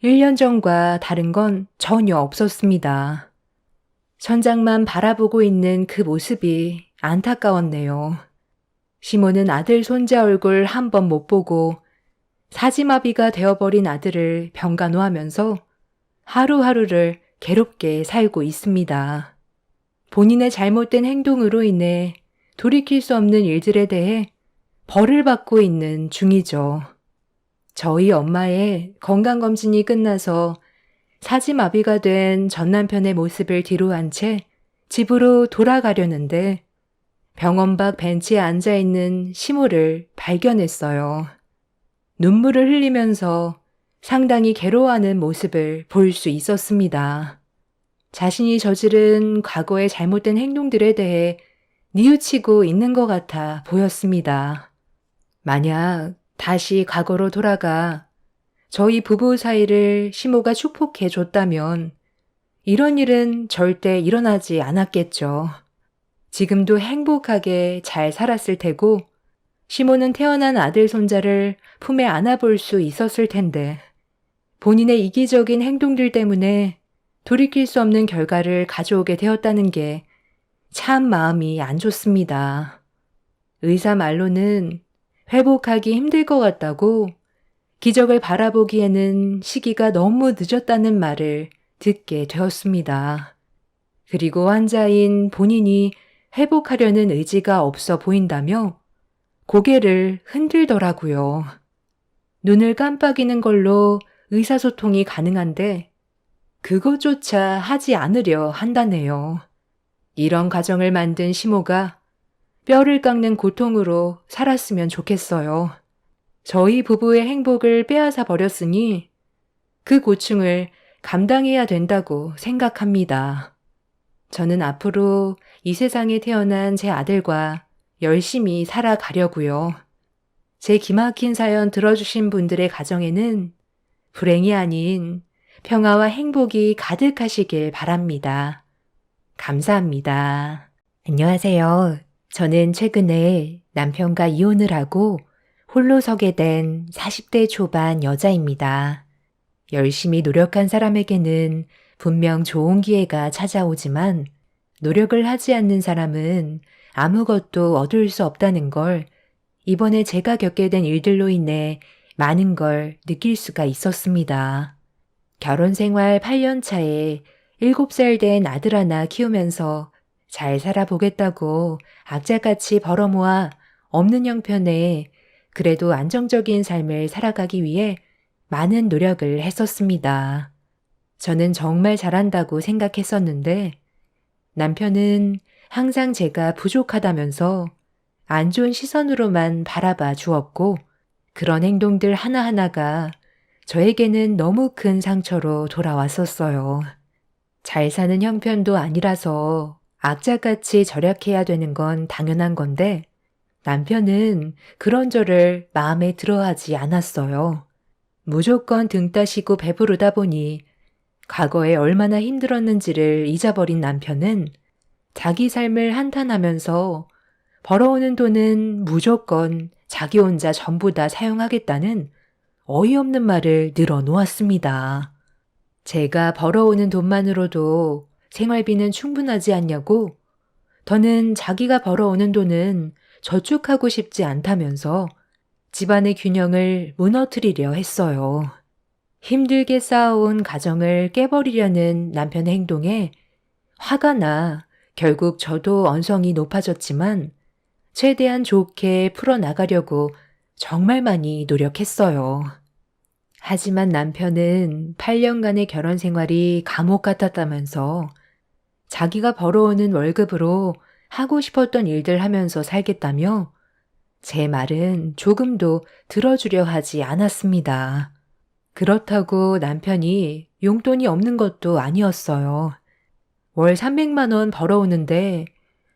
1년 전과 다른 건 전혀 없었습니다. 천장만 바라보고 있는 그 모습이 안타까웠네요. 시모는 아들 손자 얼굴 한 번 못 보고 사지마비가 되어버린 아들을 병간호하면서 하루하루를 괴롭게 살고 있습니다. 본인의 잘못된 행동으로 인해 돌이킬 수 없는 일들에 대해 벌을 받고 있는 중이죠. 저희 엄마의 건강검진이 끝나서 사지마비가 된 전 남편의 모습을 뒤로한 채 집으로 돌아가려는데 병원 밖 벤치에 앉아있는 시모를 발견했어요. 눈물을 흘리면서 상당히 괴로워하는 모습을 볼 수 있었습니다. 자신이 저지른 과거의 잘못된 행동들에 대해 뉘우치고 있는 것 같아 보였습니다. 만약 다시 과거로 돌아가 저희 부부 사이를 시모가 축복해 줬다면 이런 일은 절대 일어나지 않았겠죠. 지금도 행복하게 잘 살았을 테고 시모는 태어난 아들 손자를 품에 안아볼 수 있었을 텐데 본인의 이기적인 행동들 때문에 돌이킬 수 없는 결과를 가져오게 되었다는 게 참 마음이 안 좋습니다. 의사 말로는 회복하기 힘들 것 같다고 기적을 바라보기에는 시기가 너무 늦었다는 말을 듣게 되었습니다. 그리고 환자인 본인이 회복하려는 의지가 없어 보인다며 고개를 흔들더라고요. 눈을 깜빡이는 걸로 의사소통이 가능한데 그것조차 하지 않으려 한다네요. 이런 가정을 만든 시모가 뼈를 깎는 고통으로 살았으면 좋겠어요. 저희 부부의 행복을 빼앗아 버렸으니 그 고충을 감당해야 된다고 생각합니다. 저는 앞으로 이 세상에 태어난 제 아들과 열심히 살아가려고요. 제 기막힌 사연 들어주신 분들의 가정에는 불행이 아닌 평화와 행복이 가득하시길 바랍니다. 감사합니다. 안녕하세요. 저는 최근에 남편과 이혼을 하고 홀로 서게 된 40대 초반 여자입니다. 열심히 노력한 사람에게는 분명 좋은 기회가 찾아오지만 노력을 하지 않는 사람은 아무것도 얻을 수 없다는 걸 이번에 제가 겪게 된 일들로 인해 많은 걸 느낄 수가 있었습니다. 결혼 생활 8년 차에 7살 된 아들 하나 키우면서 잘 살아보겠다고 악자같이 벌어모아 없는 형편에 그래도 안정적인 삶을 살아가기 위해 많은 노력을 했었습니다. 저는 정말 잘한다고 생각했었는데 남편은 항상 제가 부족하다면서 안 좋은 시선으로만 바라봐 주었고 그런 행동들 하나하나가 저에게는 너무 큰 상처로 돌아왔었어요. 잘 사는 형편도 아니라서 악자같이 절약해야 되는 건 당연한 건데 남편은 그런 저를 마음에 들어하지 않았어요. 무조건 등 따시고 배부르다 보니 과거에 얼마나 힘들었는지를 잊어버린 남편은 자기 삶을 한탄하면서 벌어오는 돈은 무조건 자기 혼자 전부 다 사용하겠다는 어이없는 말을 늘어놓았습니다. 제가 벌어오는 돈만으로도 생활비는 충분하지 않냐고 더는 자기가 벌어오는 돈은 저축하고 싶지 않다면서 집안의 균형을 무너뜨리려 했어요. 힘들게 쌓아온 가정을 깨버리려는 남편의 행동에 화가 나 결국 저도 언성이 높아졌지만 최대한 좋게 풀어나가려고 정말 많이 노력했어요. 하지만 남편은 8년간의 결혼 생활이 감옥 같았다면서 자기가 벌어오는 월급으로 하고 싶었던 일들 하면서 살겠다며 제 말은 조금도 들어주려 하지 않았습니다. 그렇다고 남편이 용돈이 없는 것도 아니었어요. 월 300만 원 벌어오는데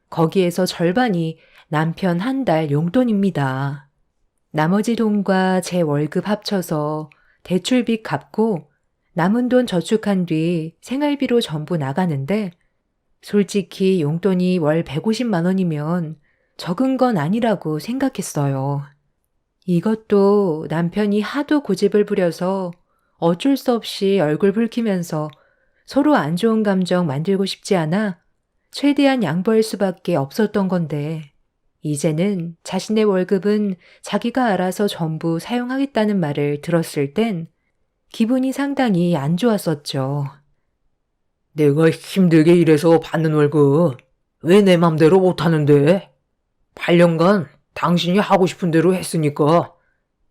거기에서 절반이 남편 한 달 용돈입니다. 나머지 돈과 제 월급 합쳐서 대출빚 갚고 남은 돈 저축한 뒤 생활비로 전부 나가는데 솔직히 용돈이 월 150만 원이면 적은 건 아니라고 생각했어요. 이것도 남편이 하도 고집을 부려서 어쩔 수 없이 얼굴 붉히면서 서로 안 좋은 감정 만들고 싶지 않아 최대한 양보할 수밖에 없었던 건데 이제는 자신의 월급은 자기가 알아서 전부 사용하겠다는 말을 들었을 땐 기분이 상당히 안 좋았었죠. 내가 힘들게 일해서 받는 월급 왜 내 맘대로 못하는데? 8년간 당신이 하고 싶은 대로 했으니까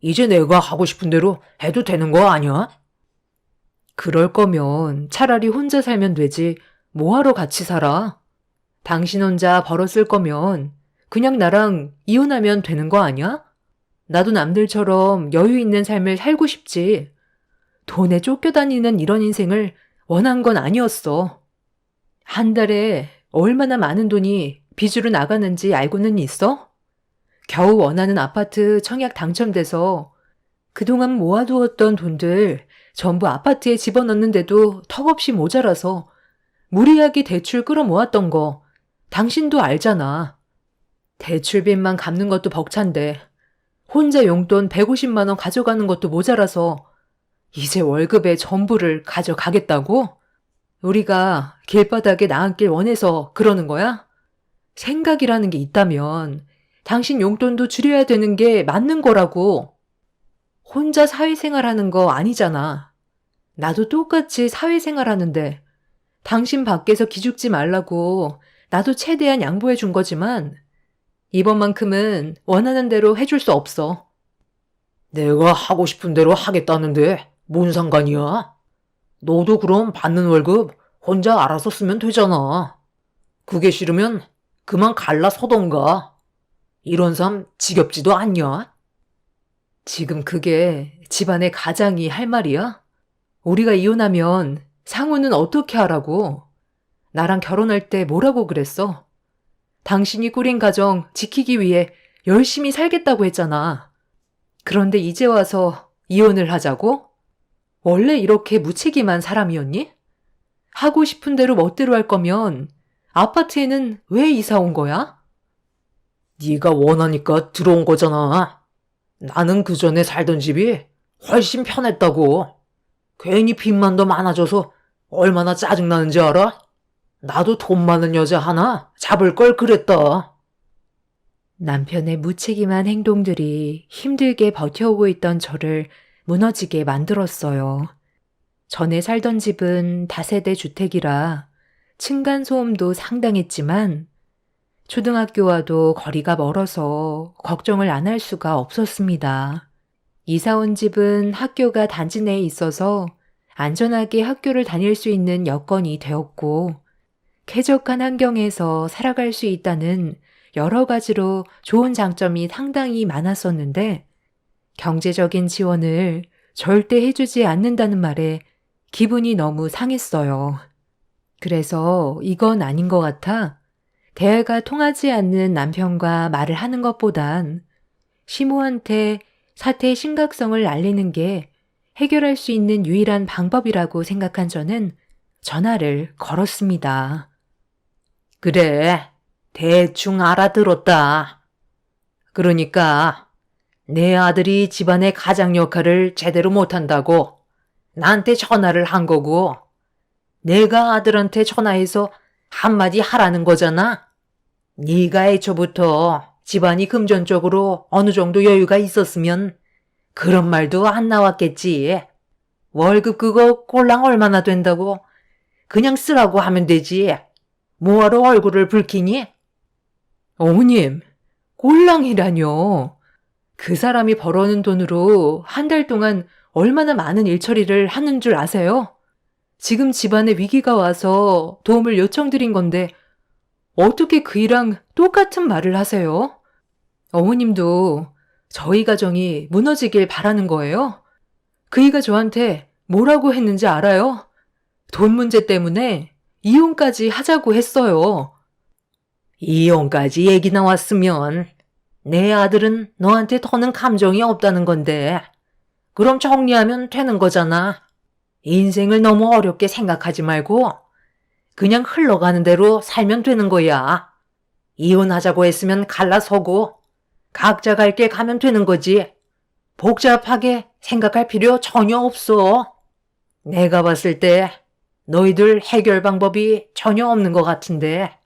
이제 내가 하고 싶은 대로 해도 되는 거 아니야? 그럴 거면 차라리 혼자 살면 되지 뭐하러 같이 살아? 당신 혼자 벌었을 거면 그냥 나랑 이혼하면 되는 거 아니야? 나도 남들처럼 여유 있는 삶을 살고 싶지. 돈에 쫓겨다니는 이런 인생을 원한 건 아니었어. 한 달에 얼마나 많은 돈이 빚으로 나가는지 알고는 있어? 겨우 원하는 아파트 청약 당첨돼서 그동안 모아두었던 돈들 전부 아파트에 집어넣는데도 턱없이 모자라서 무리하게 대출 끌어모았던 거 당신도 알잖아. 대출빚만 갚는 것도 벅찬데 혼자 용돈 150만 원 가져가는 것도 모자라서 이제 월급의 전부를 가져가겠다고? 우리가 길바닥에 나앉길 원해서 그러는 거야? 생각이라는 게 있다면 당신 용돈도 줄여야 되는 게 맞는 거라고. 혼자 사회생활하는 거 아니잖아. 나도 똑같이 사회생활하는데 당신 밖에서 기죽지 말라고 나도 최대한 양보해 준 거지만 이번만큼은 원하는 대로 해줄 수 없어. 내가 하고 싶은 대로 하겠다는데 뭔 상관이야? 너도 그럼 받는 월급 혼자 알아서 쓰면 되잖아. 그게 싫으면 그만 갈라서던가. 이런 삶 지겹지도 않냐? 지금 그게 집안의 가장이 할 말이야? 우리가 이혼하면 상우는 어떻게 하라고? 나랑 결혼할 때 뭐라고 그랬어? 당신이 꾸린 가정 지키기 위해 열심히 살겠다고 했잖아. 그런데 이제 와서 이혼을 하자고? 원래 이렇게 무책임한 사람이었니? 하고 싶은 대로 멋대로 할 거면 아파트에는 왜 이사 온 거야? 네가 원하니까 들어온 거잖아. 나는 그 전에 살던 집이 훨씬 편했다고. 괜히 빚만 더 많아져서 얼마나 짜증나는지 알아? 나도 돈 많은 여자 하나 잡을 걸 그랬다. 남편의 무책임한 행동들이 힘들게 버텨오고 있던 저를 무너지게 만들었어요. 전에 살던 집은 다세대 주택이라 층간소음도 상당했지만 초등학교와도 거리가 멀어서 걱정을 안 할 수가 없었습니다. 이사 온 집은 학교가 단지 내에 있어서 안전하게 학교를 다닐 수 있는 여건이 되었고 쾌적한 환경에서 살아갈 수 있다는 여러 가지로 좋은 장점이 상당히 많았었는데 경제적인 지원을 절대 해주지 않는다는 말에 기분이 너무 상했어요. 그래서 이건 아닌 것 같아 대화가 통하지 않는 남편과 말을 하는 것보단 시모한테 사태의 심각성을 알리는 게 해결할 수 있는 유일한 방법이라고 생각한 저는 전화를 걸었습니다. 그래, 대충 알아들었다. 그러니까 내 아들이 집안의 가장 역할을 제대로 못한다고 나한테 전화를 한 거고, 내가 아들한테 전화해서 한마디 하라는 거잖아. 네가 애초부터 집안이 금전적으로 어느 정도 여유가 있었으면 그런 말도 안 나왔겠지. 월급 그거 꼴랑 얼마나 된다고 그냥 쓰라고 하면 되지. 뭐하러 얼굴을 붉히니? 어머님, 꼴랑이라뇨. 그 사람이 벌어오는 돈으로 한 달 동안 얼마나 많은 일처리를 하는 줄 아세요? 지금 집안에 위기가 와서 도움을 요청드린 건데 어떻게 그 일랑 똑같은 말을 하세요? 어머님도 저희 가정이 무너지길 바라는 거예요? 그이가 저한테 뭐라고 했는지 알아요? 돈 문제 때문에 이혼까지 하자고 했어요. 이혼까지 얘기 나왔으면 내 아들은 너한테 더는 감정이 없다는 건데, 그럼 정리하면 되는 거잖아. 인생을 너무 어렵게 생각하지 말고 그냥 흘러가는 대로 살면 되는 거야. 이혼하자고 했으면 갈라서고 각자 갈 길 가면 되는 거지. 복잡하게 생각할 필요 전혀 없어. 내가 봤을 때 너희들 해결 방법이 전혀 없는 것 같은데,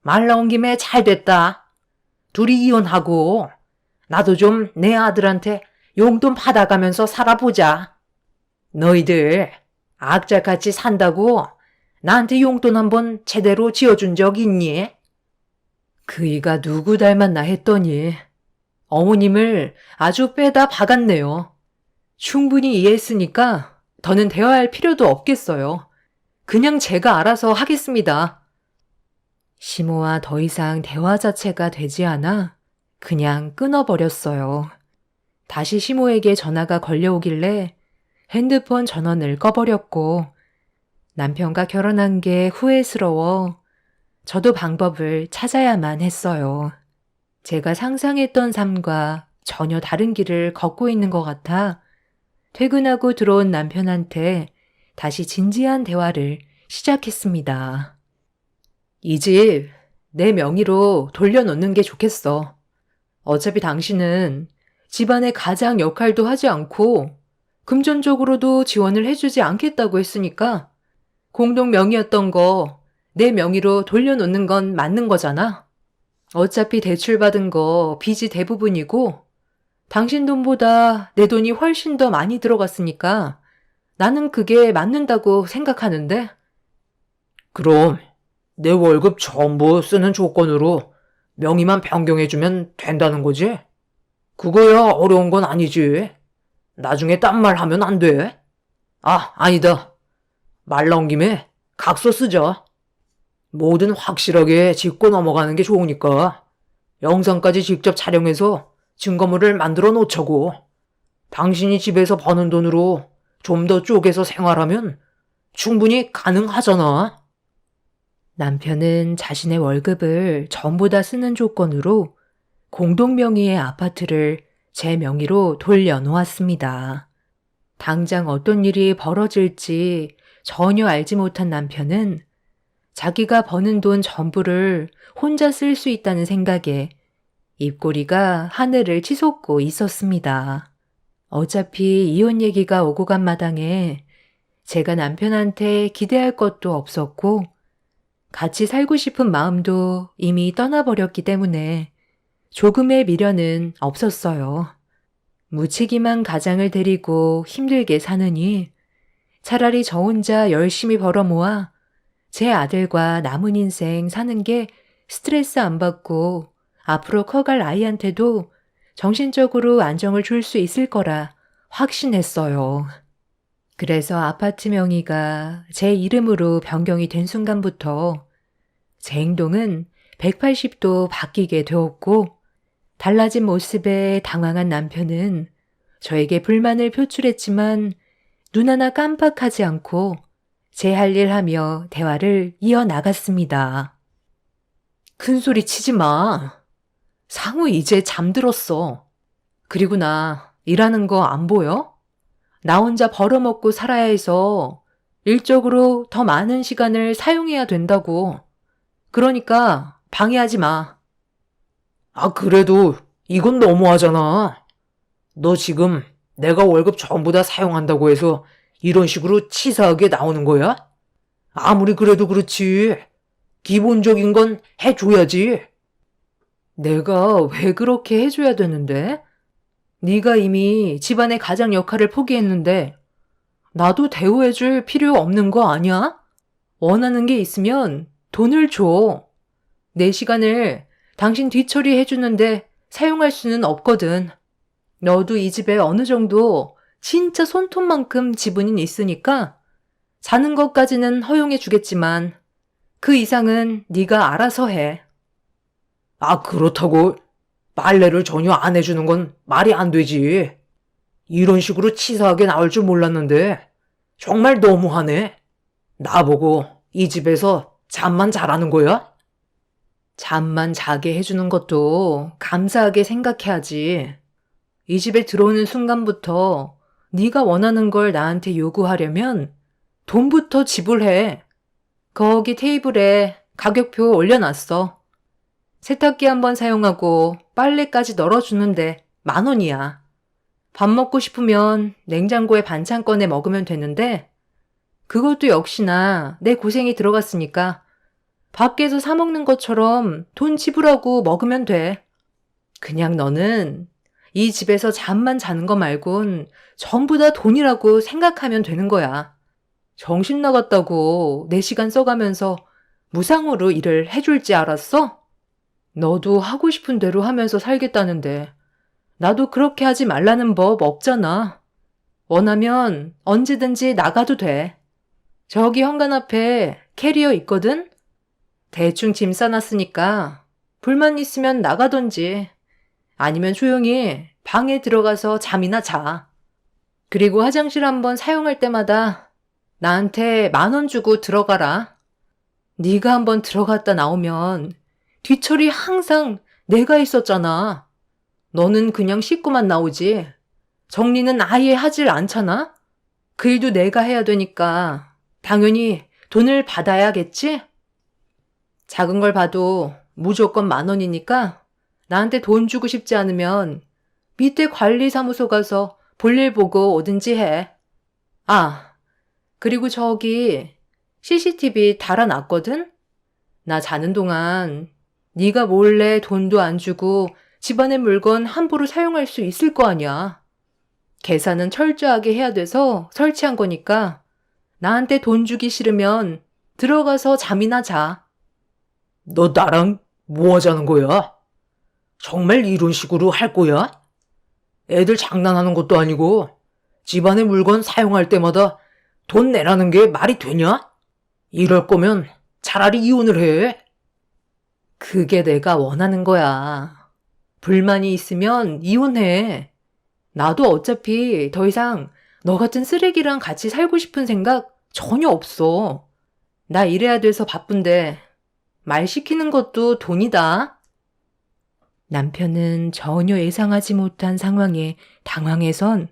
말 나온 김에 잘 됐다. 둘이 이혼하고 나도 좀 내 아들한테 용돈 받아가면서 살아보자. 너희들 악자같이 산다고 나한테 용돈 한번 제대로 지어준 적 있니? 그이가 누구 닮았나 했더니 어머님을 아주 빼다 박았네요. 충분히 이해했으니까 더는 대화할 필요도 없겠어요. 그냥 제가 알아서 하겠습니다. 시모와 더 이상 대화 자체가 되지 않아 그냥 끊어버렸어요. 다시 시모에게 전화가 걸려오길래 핸드폰 전원을 꺼버렸고 남편과 결혼한 게 후회스러워 저도 방법을 찾아야만 했어요. 제가 상상했던 삶과 전혀 다른 길을 걷고 있는 것 같아 퇴근하고 들어온 남편한테 다시 진지한 대화를 시작했습니다. 이 집 내 명의로 돌려놓는 게 좋겠어. 어차피 당신은 집안의 가장 역할도 하지 않고 금전적으로도 지원을 해주지 않겠다고 했으니까 공동 명의였던 거 내 명의로 돌려놓는 건 맞는 거잖아. 어차피 대출받은 거 빚이 대부분이고 당신 돈보다 내 돈이 훨씬 더 많이 들어갔으니까 나는 그게 맞는다고 생각하는데. 그럼 내 월급 전부 쓰는 조건으로 명의만 변경해주면 된다는 거지? 그거야 어려운 건 아니지. 나중에 딴 말 하면 안 돼. 아니다. 말 나온 김에 각서 쓰자. 뭐든 확실하게 짚고 넘어가는 게 좋으니까 영상까지 직접 촬영해서 증거물을 만들어 놓자고. 당신이 집에서 버는 돈으로 좀 더 쪼개서 생활하면 충분히 가능하잖아. 남편은 자신의 월급을 전부 다 쓰는 조건으로 공동 명의의 아파트를 제 명의로 돌려놓았습니다. 당장 어떤 일이 벌어질지 전혀 알지 못한 남편은 자기가 버는 돈 전부를 혼자 쓸 수 있다는 생각에 입꼬리가 하늘을 치솟고 있었습니다. 어차피 이혼 얘기가 오고 간 마당에 제가 남편한테 기대할 것도 없었고 같이 살고 싶은 마음도 이미 떠나버렸기 때문에 조금의 미련은 없었어요. 무책임한 가장을 데리고 힘들게 사느니 차라리 저 혼자 열심히 벌어 모아 제 아들과 남은 인생 사는 게 스트레스 안 받고 앞으로 커갈 아이한테도 정신적으로 안정을 줄 수 있을 거라 확신했어요. 그래서 아파트 명의가 제 이름으로 변경이 된 순간부터 제 행동은 180도 바뀌게 되었고 달라진 모습에 당황한 남편은 저에게 불만을 표출했지만 눈 하나 깜빡하지 않고 제 할 일 하며 대화를 이어나갔습니다. 큰 소리 치지 마. 상우 이제 잠들었어. 그리고 나 일하는 거 안 보여? 나 혼자 벌어먹고 살아야 해서 일적으로 더 많은 시간을 사용해야 된다고. 그러니까 방해하지 마. 아, 그래도 이건 너무하잖아. 너 지금 내가 월급 전부 다 사용한다고 해서 이런 식으로 치사하게 나오는 거야? 아무리 그래도 그렇지. 기본적인 건 해줘야지. 내가 왜 그렇게 해줘야 되는데? 네가 이미 집안의 가장 역할을 포기했는데 나도 대우해줄 필요 없는 거 아니야? 원하는 게 있으면 돈을 줘. 내 시간을 당신 뒤처리 해주는데 사용할 수는 없거든. 너도 이 집에 어느 정도 진짜 손톱만큼 지분이 있으니까 자는 것까지는 허용해 주겠지만 그 이상은 네가 알아서 해. 아, 그렇다고 빨래를 전혀 안 해주는 건 말이 안 되지. 이런 식으로 치사하게 나올 줄 몰랐는데 정말 너무하네. 나보고 이 집에서 잠만 자라는 거야? 잠만 자게 해주는 것도 감사하게 생각해야지. 이 집에 들어오는 순간부터 네가 원하는 걸 나한테 요구하려면 돈부터 지불해. 거기 테이블에 가격표 올려놨어. 세탁기 한 번 사용하고 빨래까지 널어주는데 10,000원이야. 밥 먹고 싶으면 냉장고에 반찬 꺼내 먹으면 되는데 그것도 역시나 내 고생이 들어갔으니까 밖에서 사 먹는 것처럼 돈 지불하고 먹으면 돼. 그냥 너는 이 집에서 잠만 자는 거 말곤 전부 다 돈이라고 생각하면 되는 거야. 정신 나갔다고 내 시간 써가면서 무상으로 일을 해줄지 알았어? 너도 하고 싶은 대로 하면서 살겠다는데 나도 그렇게 하지 말라는 법 없잖아. 원하면 언제든지 나가도 돼. 저기 현관 앞에 캐리어 있거든? 대충 짐 싸놨으니까 불만 있으면 나가던지 아니면 조용히 방에 들어가서 잠이나 자. 그리고 화장실 한번 사용할 때마다 나한테 10,000원 주고 들어가라. 네가 한번 들어갔다 나오면 뒤처리 항상 내가 있었잖아. 너는 그냥 씻고만 나오지. 정리는 아예 하질 않잖아? 그 일도 내가 해야 되니까 당연히 돈을 받아야겠지? 작은 걸 봐도 무조건 10,000원이니까 나한테 돈 주고 싶지 않으면 밑에 관리사무소 가서 볼일 보고 오든지 해. 아, 그리고 저기 CCTV 달아놨거든? 나 자는 동안 네가 몰래 돈도 안 주고 집안의 물건 함부로 사용할 수 있을 거 아니야. 계산은 철저하게 해야 돼서 설치한 거니까 나한테 돈 주기 싫으면 들어가서 잠이나 자. 너 나랑 뭐 하자는 거야? 정말 이런 식으로 할 거야? 애들 장난하는 것도 아니고 집안의 물건 사용할 때마다 돈 내라는 게 말이 되냐? 이럴 거면 차라리 이혼을 해. 그게 내가 원하는 거야. 불만이 있으면 이혼해. 나도 어차피 더 이상 너 같은 쓰레기랑 같이 살고 싶은 생각 전혀 없어. 나 일해야 돼서 바쁜데 말 시키는 것도 돈이다. 남편은 전혀 예상하지 못한 상황에 당황해선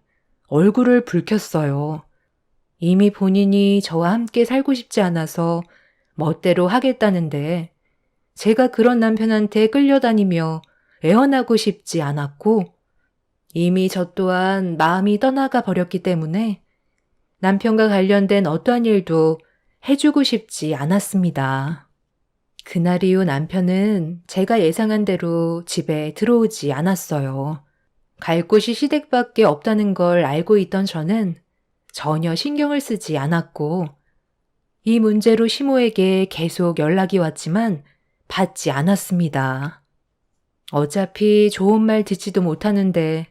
얼굴을 붉혔어요. 이미 본인이 저와 함께 살고 싶지 않아서 멋대로 하겠다는데 제가 그런 남편한테 끌려다니며 애원하고 싶지 않았고 이미 저 또한 마음이 떠나가 버렸기 때문에 남편과 관련된 어떠한 일도 해주고 싶지 않았습니다. 그날 이후 남편은 제가 예상한 대로 집에 들어오지 않았어요. 갈 곳이 시댁밖에 없다는 걸 알고 있던 저는 전혀 신경을 쓰지 않았고 이 문제로 시모에게 계속 연락이 왔지만 받지 않았습니다. 어차피 좋은 말 듣지도 못하는데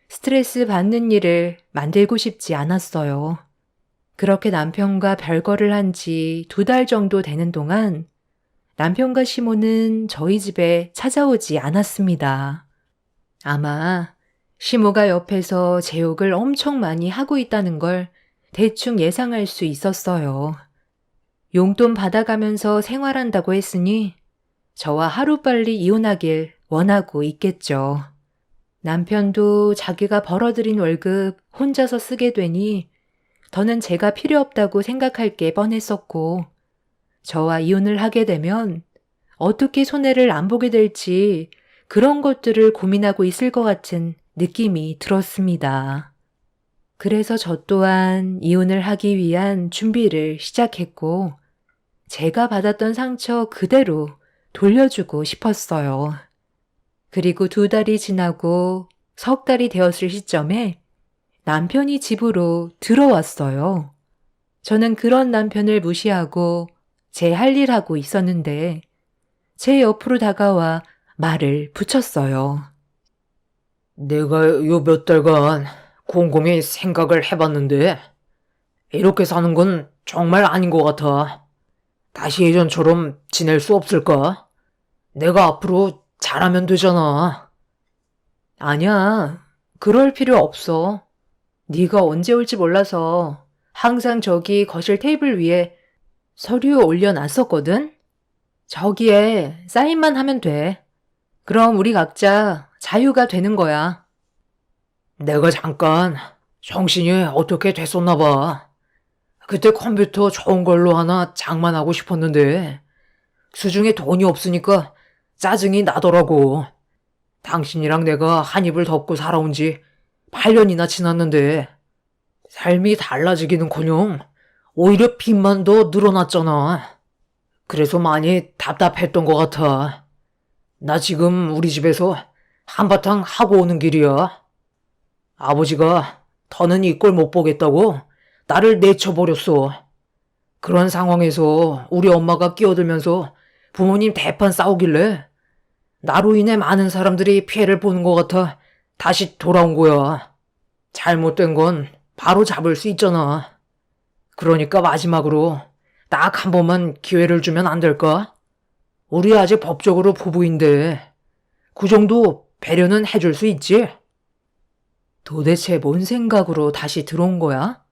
스트레스 받는 일을 만들고 싶지 않았어요. 그렇게 남편과 별거를 한 지 2달 정도 되는 동안 남편과 시모는 저희 집에 찾아오지 않았습니다. 아마 시모가 옆에서 제 욕을 엄청 많이 하고 있다는 걸 대충 예상할 수 있었어요. 용돈 받아가면서 생활한다고 했으니 저와 하루빨리 이혼하길 원하고 있겠죠. 남편도 자기가 벌어들인 월급 혼자서 쓰게 되니 더는 제가 필요 없다고 생각할 게 뻔했었고, 저와 이혼을 하게 되면 어떻게 손해를 안 보게 될지 그런 것들을 고민하고 있을 것 같은 느낌이 들었습니다. 그래서 저 또한 이혼을 하기 위한 준비를 시작했고, 제가 받았던 상처 그대로 돌려주고 싶었어요. 그리고 2달이 지나고 3달이 되었을 시점에 남편이 집으로 들어왔어요. 저는 그런 남편을 무시하고 제 할 일 하고 있었는데 제 옆으로 다가와 말을 붙였어요. 내가 요 몇 달간 곰곰이 생각을 해봤는데 이렇게 사는 건 정말 아닌 것 같아. 다시 예전처럼 지낼 수 없을까? 내가 앞으로 잘하면 되잖아. 아니야, 그럴 필요 없어. 네가 언제 올지 몰라서 항상 저기 거실 테이블 위에 서류 올려놨었거든? 저기에 사인만 하면 돼. 그럼 우리 각자 자유가 되는 거야. 내가 잠깐 정신이 어떻게 됐었나 봐. 그때 컴퓨터 좋은 걸로 하나 장만하고 싶었는데 수중에 돈이 없으니까 짜증이 나더라고. 당신이랑 내가 한 입을 덮고 살아온 지 8년이나 지났는데 삶이 달라지기는커녕 오히려 빚만 더 늘어났잖아. 그래서 많이 답답했던 것 같아. 나 지금 우리 집에서 한바탕 하고 오는 길이야. 아버지가 더는 이 꼴 못 보겠다고 나를 내쳐버렸어. 그런 상황에서 우리 엄마가 끼어들면서 부모님 대판 싸우길래 나로 인해 많은 사람들이 피해를 보는 것 같아 다시 돌아온 거야. 잘못된 건 바로 잡을 수 있잖아. 그러니까 마지막으로 딱 한 번만 기회를 주면 안 될까? 우리 아직 법적으로 부부인데 그 정도 배려는 해줄 수 있지? 도대체 뭔 생각으로 다시 들어온 거야?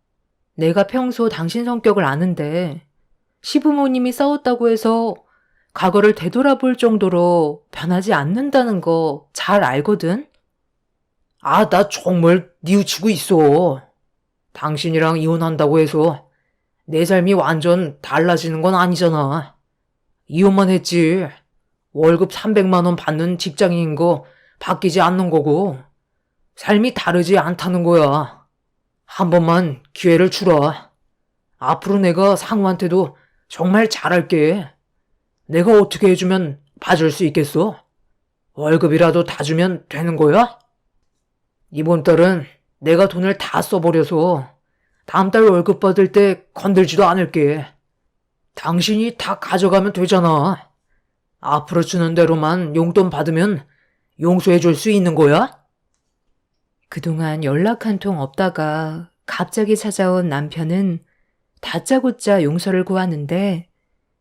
내가 평소 당신 성격을 아는데 시부모님이 싸웠다고 해서 과거를 되돌아볼 정도로 변하지 않는다는 거 잘 알거든? 아, 나 정말 뉘우치고 있어. 당신이랑 이혼한다고 해서 내 삶이 완전 달라지는 건 아니잖아. 이혼만 했지. 월급 300만 원 받는 직장인인 거 바뀌지 않는 거고 삶이 다르지 않다는 거야. 한 번만 기회를 주라. 앞으로 내가 상우한테도 정말 잘할게. 내가 어떻게 해주면 봐줄 수 있겠어? 월급이라도 다 주면 되는 거야? 이번 달은 내가 돈을 다 써버려서 다음 달 월급 받을 때 건들지도 않을게. 당신이 다 가져가면 되잖아. 앞으로 주는 대로만 용돈 받으면 용서해 줄 수 있는 거야? 그동안 연락 한 통 없다가 갑자기 찾아온 남편은 다짜고짜 용서를 구하는데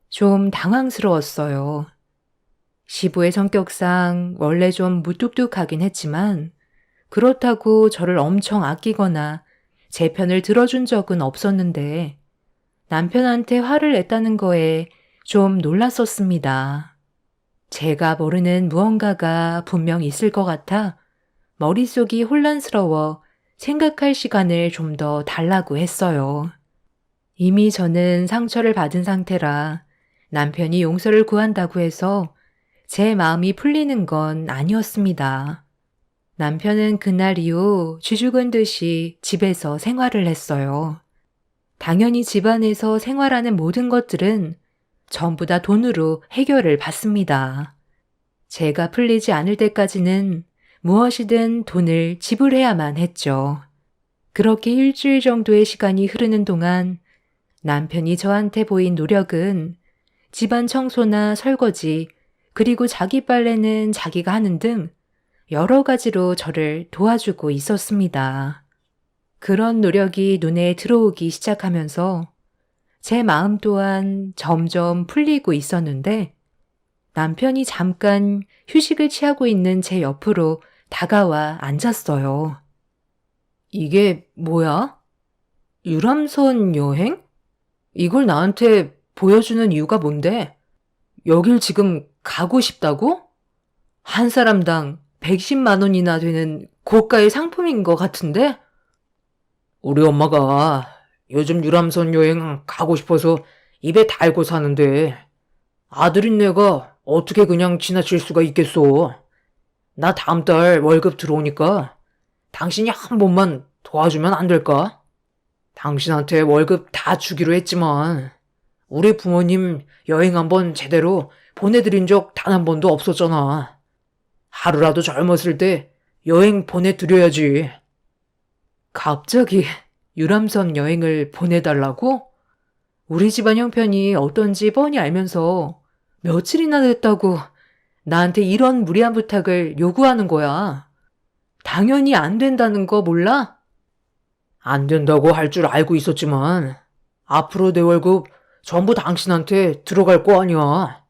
좀 당황스러웠어요. 시부의 성격상 원래 좀 무뚝뚝하긴 했지만 그렇다고 저를 엄청 아끼거나 제 편을 들어준 적은 없었는데 남편한테 화를 냈다는 거에 좀 놀랐었습니다. 제가 모르는 무언가가 분명 있을 것 같아 머릿속이 혼란스러워 생각할 시간을 좀 더 달라고 했어요. 이미 저는 상처를 받은 상태라 남편이 용서를 구한다고 해서 제 마음이 풀리는 건 아니었습니다. 남편은 그날 이후 쥐죽은 듯이 집에서 생활을 했어요. 당연히 집안에서 생활하는 모든 것들은 전부 다 돈으로 해결을 받습니다. 제가 풀리지 않을 때까지는 무엇이든 돈을 지불해야만 했죠. 그렇게 일주일 정도의 시간이 흐르는 동안 남편이 저한테 보인 노력은 집안 청소나 설거지, 그리고 자기 빨래는 자기가 하는 등 여러 가지로 저를 도와주고 있었습니다. 그런 노력이 눈에 들어오기 시작하면서 제 마음 또한 점점 풀리고 있었는데 남편이 잠깐 휴식을 취하고 있는 제 옆으로 다가와 앉았어요. 이게 뭐야? 유람선 여행? 이걸 나한테 보여주는 이유가 뭔데? 여길 지금 가고 싶다고? 한 사람당 110만 원이나 되는 고가의 상품인 것 같은데? 우리 엄마가 요즘 유람선 여행 가고 싶어서 입에 달고 사는데 아들인 내가 어떻게 그냥 지나칠 수가 있겠어. 나 다음 달 월급 들어오니까 당신이 한 번만 도와주면 안 될까? 당신한테 월급 다 주기로 했지만 우리 부모님 여행 한번 제대로 보내드린 적 단 한 번도 없었잖아. 하루라도 젊었을 때 여행 보내드려야지. 갑자기 유람선 여행을 보내달라고? 우리 집안 형편이 어떤지 뻔히 알면서 며칠이나 됐다고 나한테 이런 무리한 부탁을 요구하는 거야. 당연히 안 된다는 거 몰라? 안 된다고 할 줄 알고 있었지만 앞으로 내 월급 전부 당신한테 들어갈 거 아니야.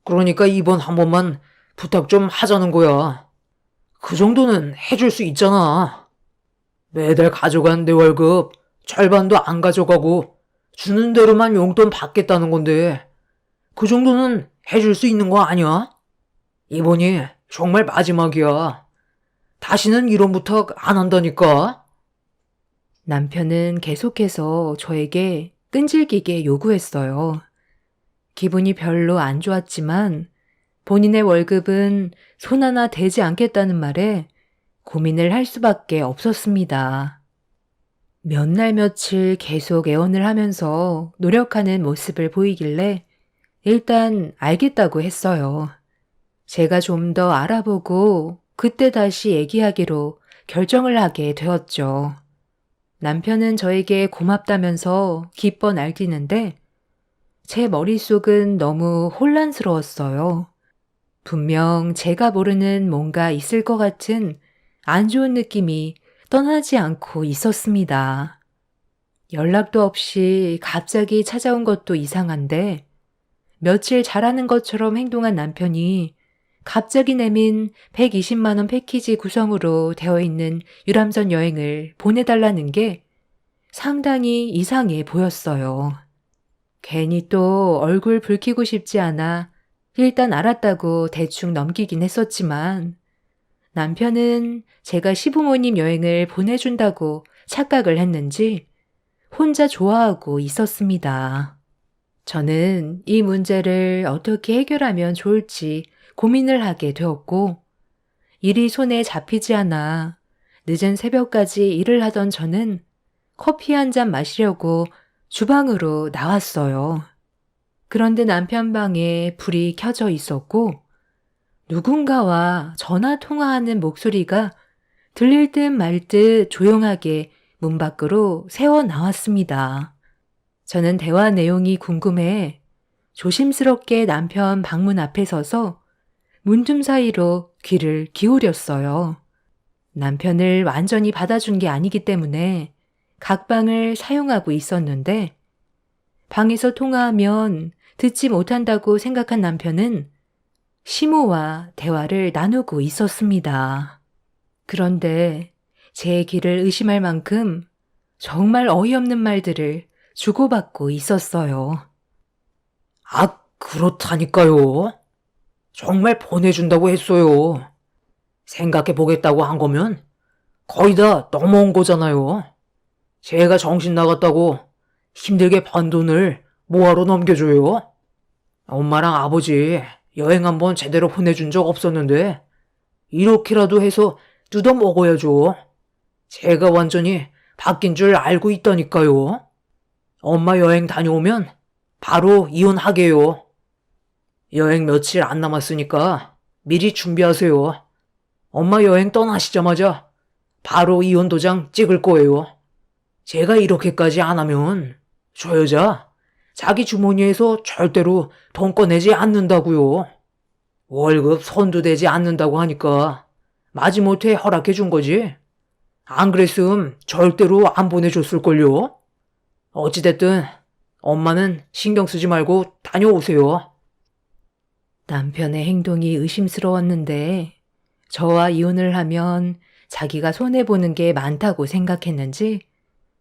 그러니까 이번 한 번만 부탁 좀 하자는 거야. 그 정도는 해줄 수 있잖아. 매달 가져간 내 월급 절반도 안 가져가고 주는 대로만 용돈 받겠다는 건데 그 정도는 해줄 수 있는 거 아니야? 이번이 정말 마지막이야. 다시는 이런 부탁 안 한다니까. 남편은 계속해서 저에게 끈질기게 요구했어요. 기분이 별로 안 좋았지만 본인의 월급은 손 하나 대지 않겠다는 말에 고민을 할 수밖에 없었습니다. 몇 날 며칠 계속 애원을 하면서 노력하는 모습을 보이길래 일단 알겠다고 했어요. 제가 좀 더 알아보고 그때 다시 얘기하기로 결정을 하게 되었죠. 남편은 저에게 고맙다면서 기뻐 날뛰는데 제 머릿속은 너무 혼란스러웠어요. 분명 제가 모르는 뭔가 있을 것 같은 안 좋은 느낌이 떠나지 않고 있었습니다. 연락도 없이 갑자기 찾아온 것도 이상한데 며칠 잘하는 것처럼 행동한 남편이 갑자기 내민 120만 원 패키지 구성으로 되어 있는 유람선 여행을 보내달라는 게 상당히 이상해 보였어요. 괜히 또 얼굴 붉히고 싶지 않아 일단 알았다고 대충 넘기긴 했었지만 남편은 제가 시부모님 여행을 보내준다고 착각을 했는지 혼자 좋아하고 있었습니다. 저는 이 문제를 어떻게 해결하면 좋을지 고민을 하게 되었고 일이 손에 잡히지 않아 늦은 새벽까지 일을 하던 저는 커피 한 잔 마시려고 주방으로 나왔어요. 그런데 남편 방에 불이 켜져 있었고 누군가와 전화 통화하는 목소리가 들릴 듯 말 듯 조용하게 문 밖으로 새어 나왔습니다. 저는 대화 내용이 궁금해 조심스럽게 남편 방문 앞에 서서 문틈 사이로 귀를 기울였어요. 남편을 완전히 받아준 게 아니기 때문에 각 방을 사용하고 있었는데 방에서 통화하면 듣지 못한다고 생각한 남편은 시모와 대화를 나누고 있었습니다. 그런데 제 귀를 의심할 만큼 정말 어이없는 말들을 주고받고 있었어요. 아, 그렇다니까요. 정말 보내준다고 했어요. 생각해 보겠다고 한 거면 거의 다 넘어온 거잖아요. 제가 정신 나갔다고 힘들게 번 돈을 뭐하러 넘겨줘요? 엄마랑 아버지 여행 한번 제대로 보내준 적 없었는데 이렇게라도 해서 뜯어 먹어야죠. 제가 완전히 바뀐 줄 알고 있다니까요. 엄마 여행 다녀오면 바로 이혼하게요. 여행 며칠 안 남았으니까 미리 준비하세요. 엄마 여행 떠나시자마자 바로 이혼 도장 찍을 거예요. 제가 이렇게까지 안 하면 저 여자 자기 주머니에서 절대로 돈 꺼내지 않는다고요. 월급 손도 대지 않는다고 하니까 마지못해 허락해 준 거지. 안 그랬음 절대로 안 보내줬을걸요. 어찌됐든 엄마는 신경 쓰지 말고 다녀오세요. 남편의 행동이 의심스러웠는데 저와 이혼을 하면 자기가 손해보는 게 많다고 생각했는지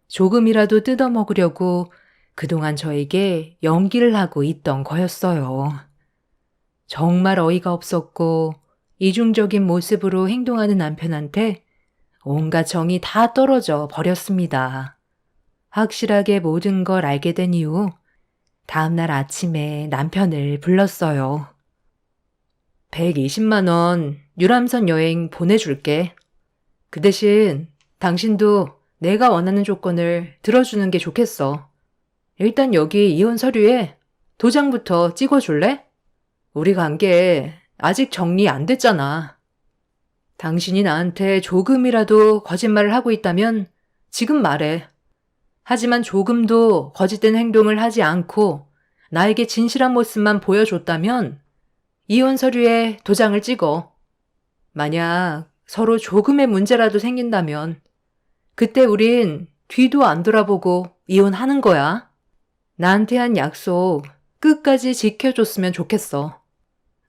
조금이라도 뜯어먹으려고 그동안 저에게 연기를 하고 있던 거였어요. 정말 어이가 없었고 이중적인 모습으로 행동하는 남편한테 온갖 정이 다 떨어져 버렸습니다. 확실하게 모든 걸 알게 된 이후 다음날 아침에 남편을 불렀어요. 120만 원 유람선 여행 보내줄게. 그 대신 당신도 내가 원하는 조건을 들어주는 게 좋겠어. 일단 여기 이혼 서류에 도장부터 찍어줄래? 우리 관계 아직 정리 안 됐잖아. 당신이 나한테 조금이라도 거짓말을 하고 있다면 지금 말해. 하지만 조금도 거짓된 행동을 하지 않고 나에게 진실한 모습만 보여줬다면 이혼 서류에 도장을 찍어. 만약 서로 조금의 문제라도 생긴다면 그때 우린 뒤도 안 돌아보고 이혼하는 거야. 나한테 한 약속 끝까지 지켜줬으면 좋겠어.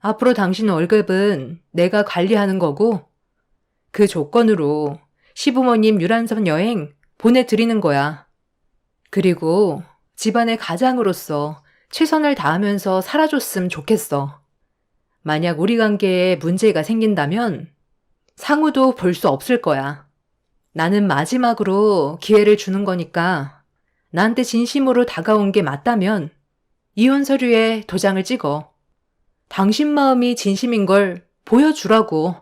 앞으로 당신 월급은 내가 관리하는 거고 그 조건으로 시부모님 유람선 여행 보내드리는 거야. 그리고 집안의 가장으로서 최선을 다하면서 살아줬으면 좋겠어. 만약 우리 관계에 문제가 생긴다면 상우도 볼 수 없을 거야. 나는 마지막으로 기회를 주는 거니까 나한테 진심으로 다가온 게 맞다면 이혼 서류에 도장을 찍어. 당신 마음이 진심인 걸 보여주라고.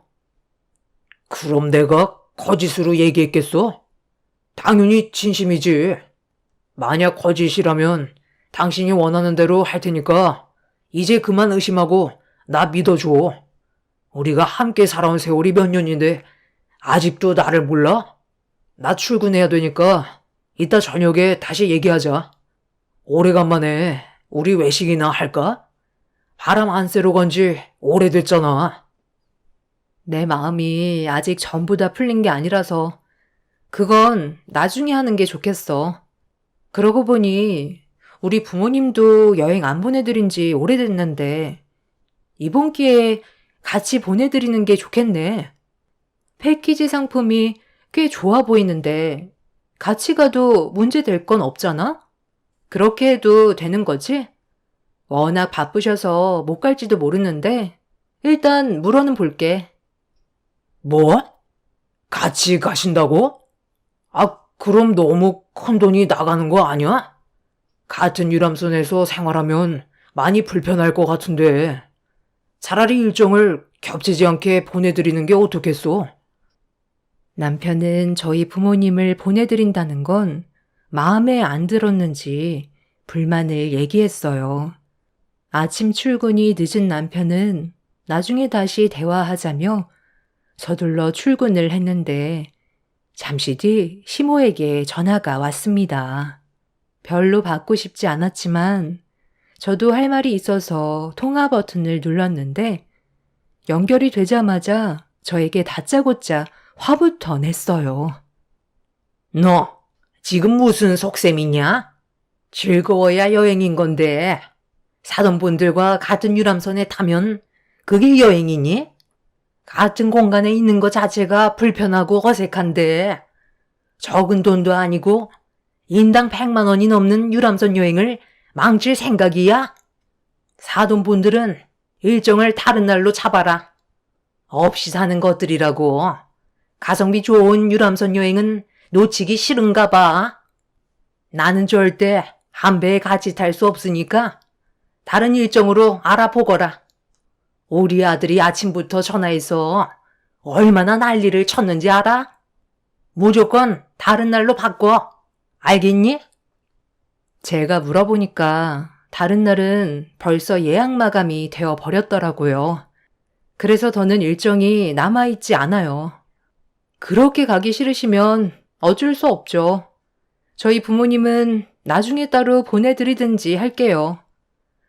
그럼 내가 거짓으로 얘기했겠어? 당연히 진심이지. 만약 거짓이라면 당신이 원하는 대로 할 테니까 이제 그만 의심하고 나 믿어줘. 우리가 함께 살아온 세월이 몇 년인데 아직도 나를 몰라? 나 출근해야 되니까 이따 저녁에 다시 얘기하자. 오래간만에 우리 외식이나 할까? 바람 안 쐬러 간 지 오래됐잖아. 내 마음이 아직 전부 다 풀린 게 아니라서 그건 나중에 하는 게 좋겠어. 그러고 보니 우리 부모님도 여행 안 보내드린 지 오래됐는데 이번 기회에 같이 보내드리는 게 좋겠네. 패키지 상품이 꽤 좋아 보이는데 같이 가도 문제 될 건 없잖아? 그렇게 해도 되는 거지? 워낙 바쁘셔서 못 갈지도 모르는데 일단 물어는 볼게. 뭐? 같이 가신다고? 아, 그럼 너무 큰 돈이 나가는 거 아니야? 같은 유람선에서 생활하면 많이 불편할 것 같은데 차라리 일정을 겹치지 않게 보내드리는 게 어떻겠소? 남편은 저희 부모님을 보내드린다는 건 마음에 안 들었는지 불만을 얘기했어요. 아침 출근이 늦은 남편은 나중에 다시 대화하자며 서둘러 출근을 했는데 잠시 뒤 시모에게 전화가 왔습니다. 별로 받고 싶지 않았지만 저도 할 말이 있어서 통화 버튼을 눌렀는데 연결이 되자마자 저에게 다짜고짜 화부터 냈어요. 너 지금 무슨 속셈이냐? 즐거워야 여행인 건데 사돈 분들과 같은 유람선에 타면 그게 여행이니? 같은 공간에 있는 것 자체가 불편하고 어색한데 적은 돈도 아니고 인당 100만 원이 넘는 유람선 여행을 망칠 생각이야? 사돈 분들은 일정을 다른 날로 잡아라. 없이 사는 것들이라고. 가성비 좋은 유람선 여행은 놓치기 싫은가 봐. 나는 절대 한 배에 같이 탈 수 없으니까 다른 일정으로 알아보거라. 우리 아들이 아침부터 전화해서 얼마나 난리를 쳤는지 알아? 무조건 다른 날로 바꿔. 알겠니? 제가 물어보니까 다른 날은 벌써 예약 마감이 되어 버렸더라고요. 그래서 더는 일정이 남아있지 않아요. 그렇게 가기 싫으시면 어쩔 수 없죠. 저희 부모님은 나중에 따로 보내드리든지 할게요.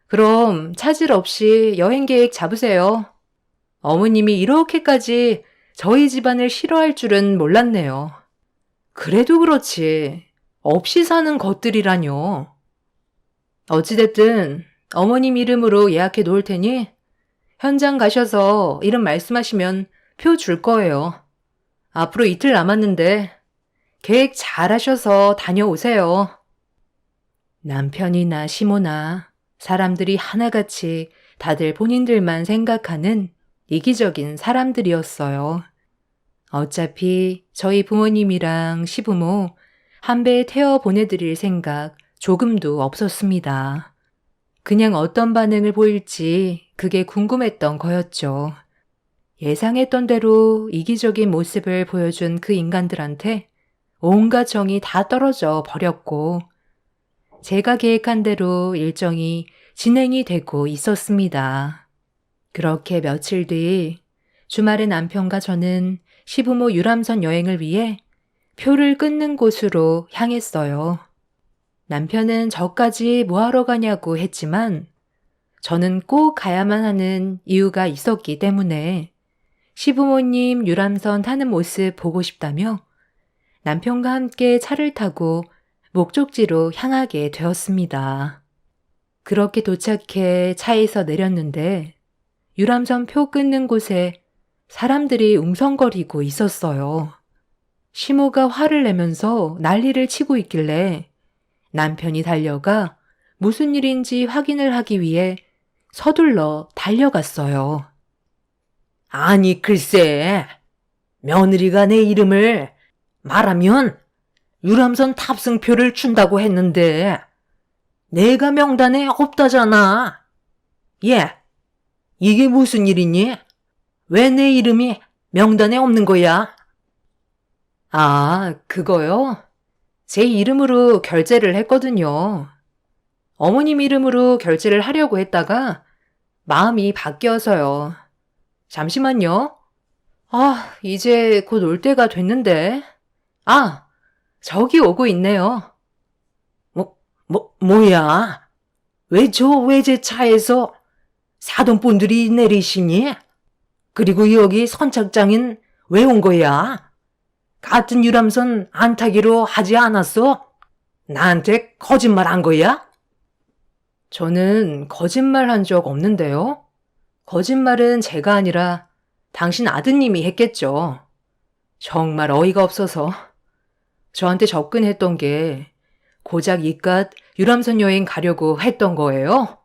그럼 차질 없이 여행 계획 잡으세요. 어머님이 이렇게까지 저희 집안을 싫어할 줄은 몰랐네요. 그래도 그렇지. 없이 사는 것들이라뇨. 어찌됐든 어머님 이름으로 예약해 놓을 테니 현장 가셔서 이름 말씀하시면 표 줄 거예요. 앞으로 이틀 남았는데 계획 잘 하셔서 다녀오세요. 남편이나 시모나 사람들이 하나같이 다들 본인들만 생각하는 이기적인 사람들이었어요. 어차피 저희 부모님이랑 시부모 한 배에 태워 보내드릴 생각 조금도 없었습니다. 그냥 어떤 반응을 보일지 그게 궁금했던 거였죠. 예상했던 대로 이기적인 모습을 보여준 그 인간들한테 온갖 정이 다 떨어져 버렸고, 제가 계획한 대로 일정이 진행이 되고 있었습니다. 그렇게 며칠 뒤 주말에 남편과 저는 시부모 유람선 여행을 위해 표를 끊는 곳으로 향했어요. 남편은 저까지 뭐하러 가냐고 했지만 저는 꼭 가야만 하는 이유가 있었기 때문에 시부모님 유람선 타는 모습 보고 싶다며 남편과 함께 차를 타고 목적지로 향하게 되었습니다. 그렇게 도착해 차에서 내렸는데 유람선 표 끊는 곳에 사람들이 웅성거리고 있었어요. 시모가 화를 내면서 난리를 치고 있길래 남편이 달려가 무슨 일인지 확인을 하기 위해 서둘러 달려갔어요. 아니, 글쎄. 며느리가 내 이름을 말하면 유람선 탑승표를 준다고 했는데 내가 명단에 없다잖아. 예, 이게 무슨 일이니? 왜 내 이름이 명단에 없는 거야? 아, 그거요? 제 이름으로 결제를 했거든요. 어머님 이름으로 결제를 하려고 했다가 마음이 바뀌어서요. 잠시만요. 아, 이제 곧 올 때가 됐는데. 아, 저기 오고 있네요. 뭐야? 왜 저 외제차에서 사돈분들이 내리시니? 그리고 여기 선착장인 왜 온 거야? 같은 유람선 안 타기로 하지 않았어? 나한테 거짓말 한 거야? 저는 거짓말 한 적 없는데요. 거짓말은 제가 아니라 당신 아드님이 했겠죠. 정말 어이가 없어서 저한테 접근했던 게 고작 이깟 유람선 여행 가려고 했던 거예요.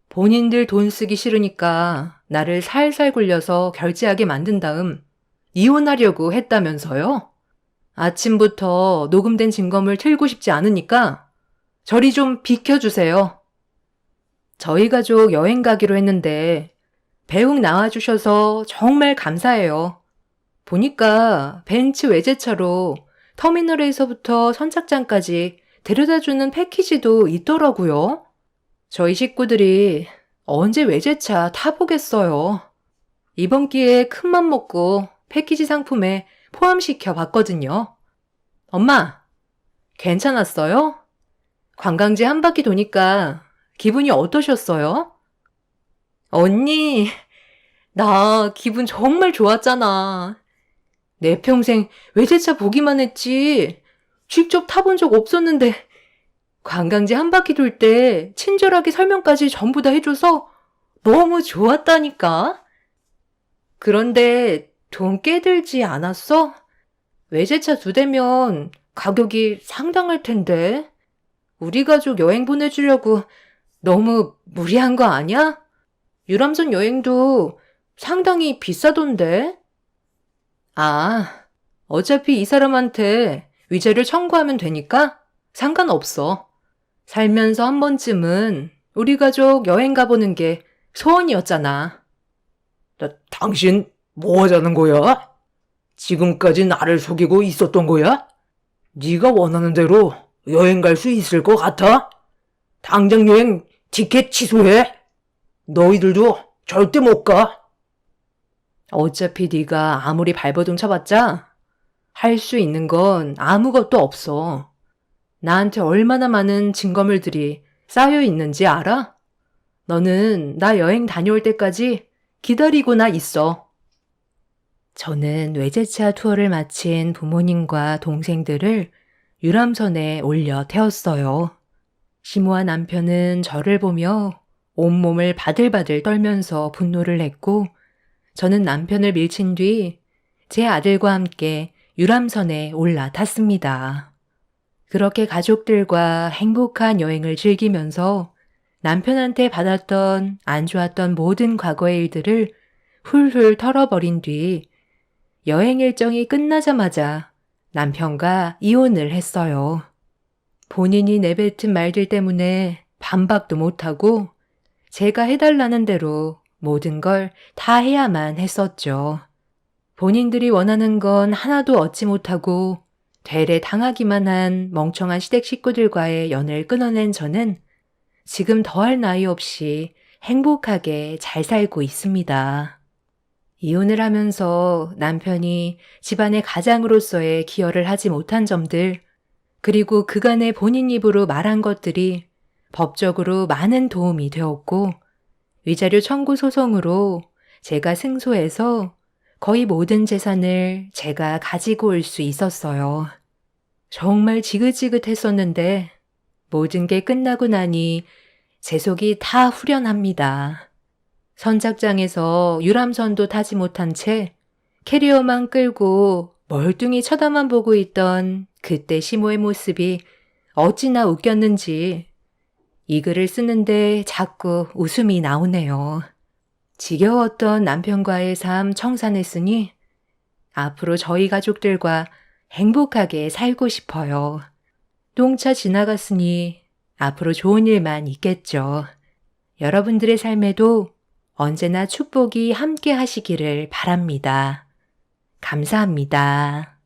본인들 돈 쓰기 싫으니까 나를 살살 굴려서 결제하게 만든 다음 이혼하려고 했다면서요? 아침부터 녹음된 증거물 틀고 싶지 않으니까 저리 좀 비켜주세요. 저희 가족 여행 가기로 했는데 배웅 나와주셔서 정말 감사해요. 보니까 벤츠 외제차로 터미널에서부터 선착장까지 데려다주는 패키지도 있더라고요. 저희 식구들이 언제 외제차 타보겠어요. 이번 기회에 큰맘 먹고 패키지 상품에 포함시켜 봤거든요. 엄마, 괜찮았어요? 관광지 한 바퀴 도니까 기분이 어떠셨어요? 언니, 나 기분 정말 좋았잖아. 내 평생 외제차 보기만 했지 직접 타본 적 없었는데 관광지 한 바퀴 돌 때 친절하게 설명까지 전부 다 해줘서 너무 좋았다니까. 그런데 돈 꽤 들지 않았어? 외제차 2대면 가격이 상당할 텐데. 우리 가족 여행 보내주려고 너무 무리한 거 아니야? 유람선 여행도 상당히 비싸던데. 아, 어차피 이 사람한테 위자료 청구하면 되니까 상관없어. 살면서 한 번쯤은 우리 가족 여행 가보는 게 소원이었잖아. 당신 뭐 하자는 거야? 지금까지 나를 속이고 있었던 거야? 네가 원하는 대로 여행 갈 수 있을 것 같아? 당장 여행 티켓 취소해. 너희들도 절대 못 가. 어차피 네가 아무리 발버둥 쳐봤자 할 수 있는 건 아무것도 없어. 나한테 얼마나 많은 증거물들이 쌓여 있는지 알아? 너는 나 여행 다녀올 때까지 기다리고나 있어. 저는 외제차 투어를 마친 부모님과 동생들을 유람선에 올려 태웠어요. 시모와 남편은 저를 보며 온몸을 바들바들 떨면서 분노를 냈고, 저는 남편을 밀친 뒤 제 아들과 함께 유람선에 올라탔습니다. 그렇게 가족들과 행복한 여행을 즐기면서 남편한테 받았던 안 좋았던 모든 과거의 일들을 훌훌 털어버린 뒤 여행 일정이 끝나자마자 남편과 이혼을 했어요. 본인이 내뱉은 말들 때문에 반박도 못하고 제가 해달라는 대로 모든 걸 다 해야만 했었죠. 본인들이 원하는 건 하나도 얻지 못하고 되레 당하기만 한 멍청한 시댁 식구들과의 연을 끊어낸 저는 지금 더할 나위 없이 행복하게 잘 살고 있습니다. 이혼을 하면서 남편이 집안의 가장으로서의 기여를 하지 못한 점들, 그리고 그간의 본인 입으로 말한 것들이 법적으로 많은 도움이 되었고, 위자료 청구 소송으로 제가 승소해서 거의 모든 재산을 제가 가지고 올 수 있었어요. 정말 지긋지긋했었는데 모든 게 끝나고 나니 제 속이 다 후련합니다. 선착장에서 유람선도 타지 못한 채 캐리어만 끌고 멀뚱히 쳐다만 보고 있던 그때 시모의 모습이 어찌나 웃겼는지 이 글을 쓰는데 자꾸 웃음이 나오네요. 지겨웠던 남편과의 삶 청산했으니 앞으로 저희 가족들과 행복하게 살고 싶어요. 똥차 지나갔으니 앞으로 좋은 일만 있겠죠. 여러분들의 삶에도 언제나 축복이 함께 하시기를 바랍니다. 감사합니다.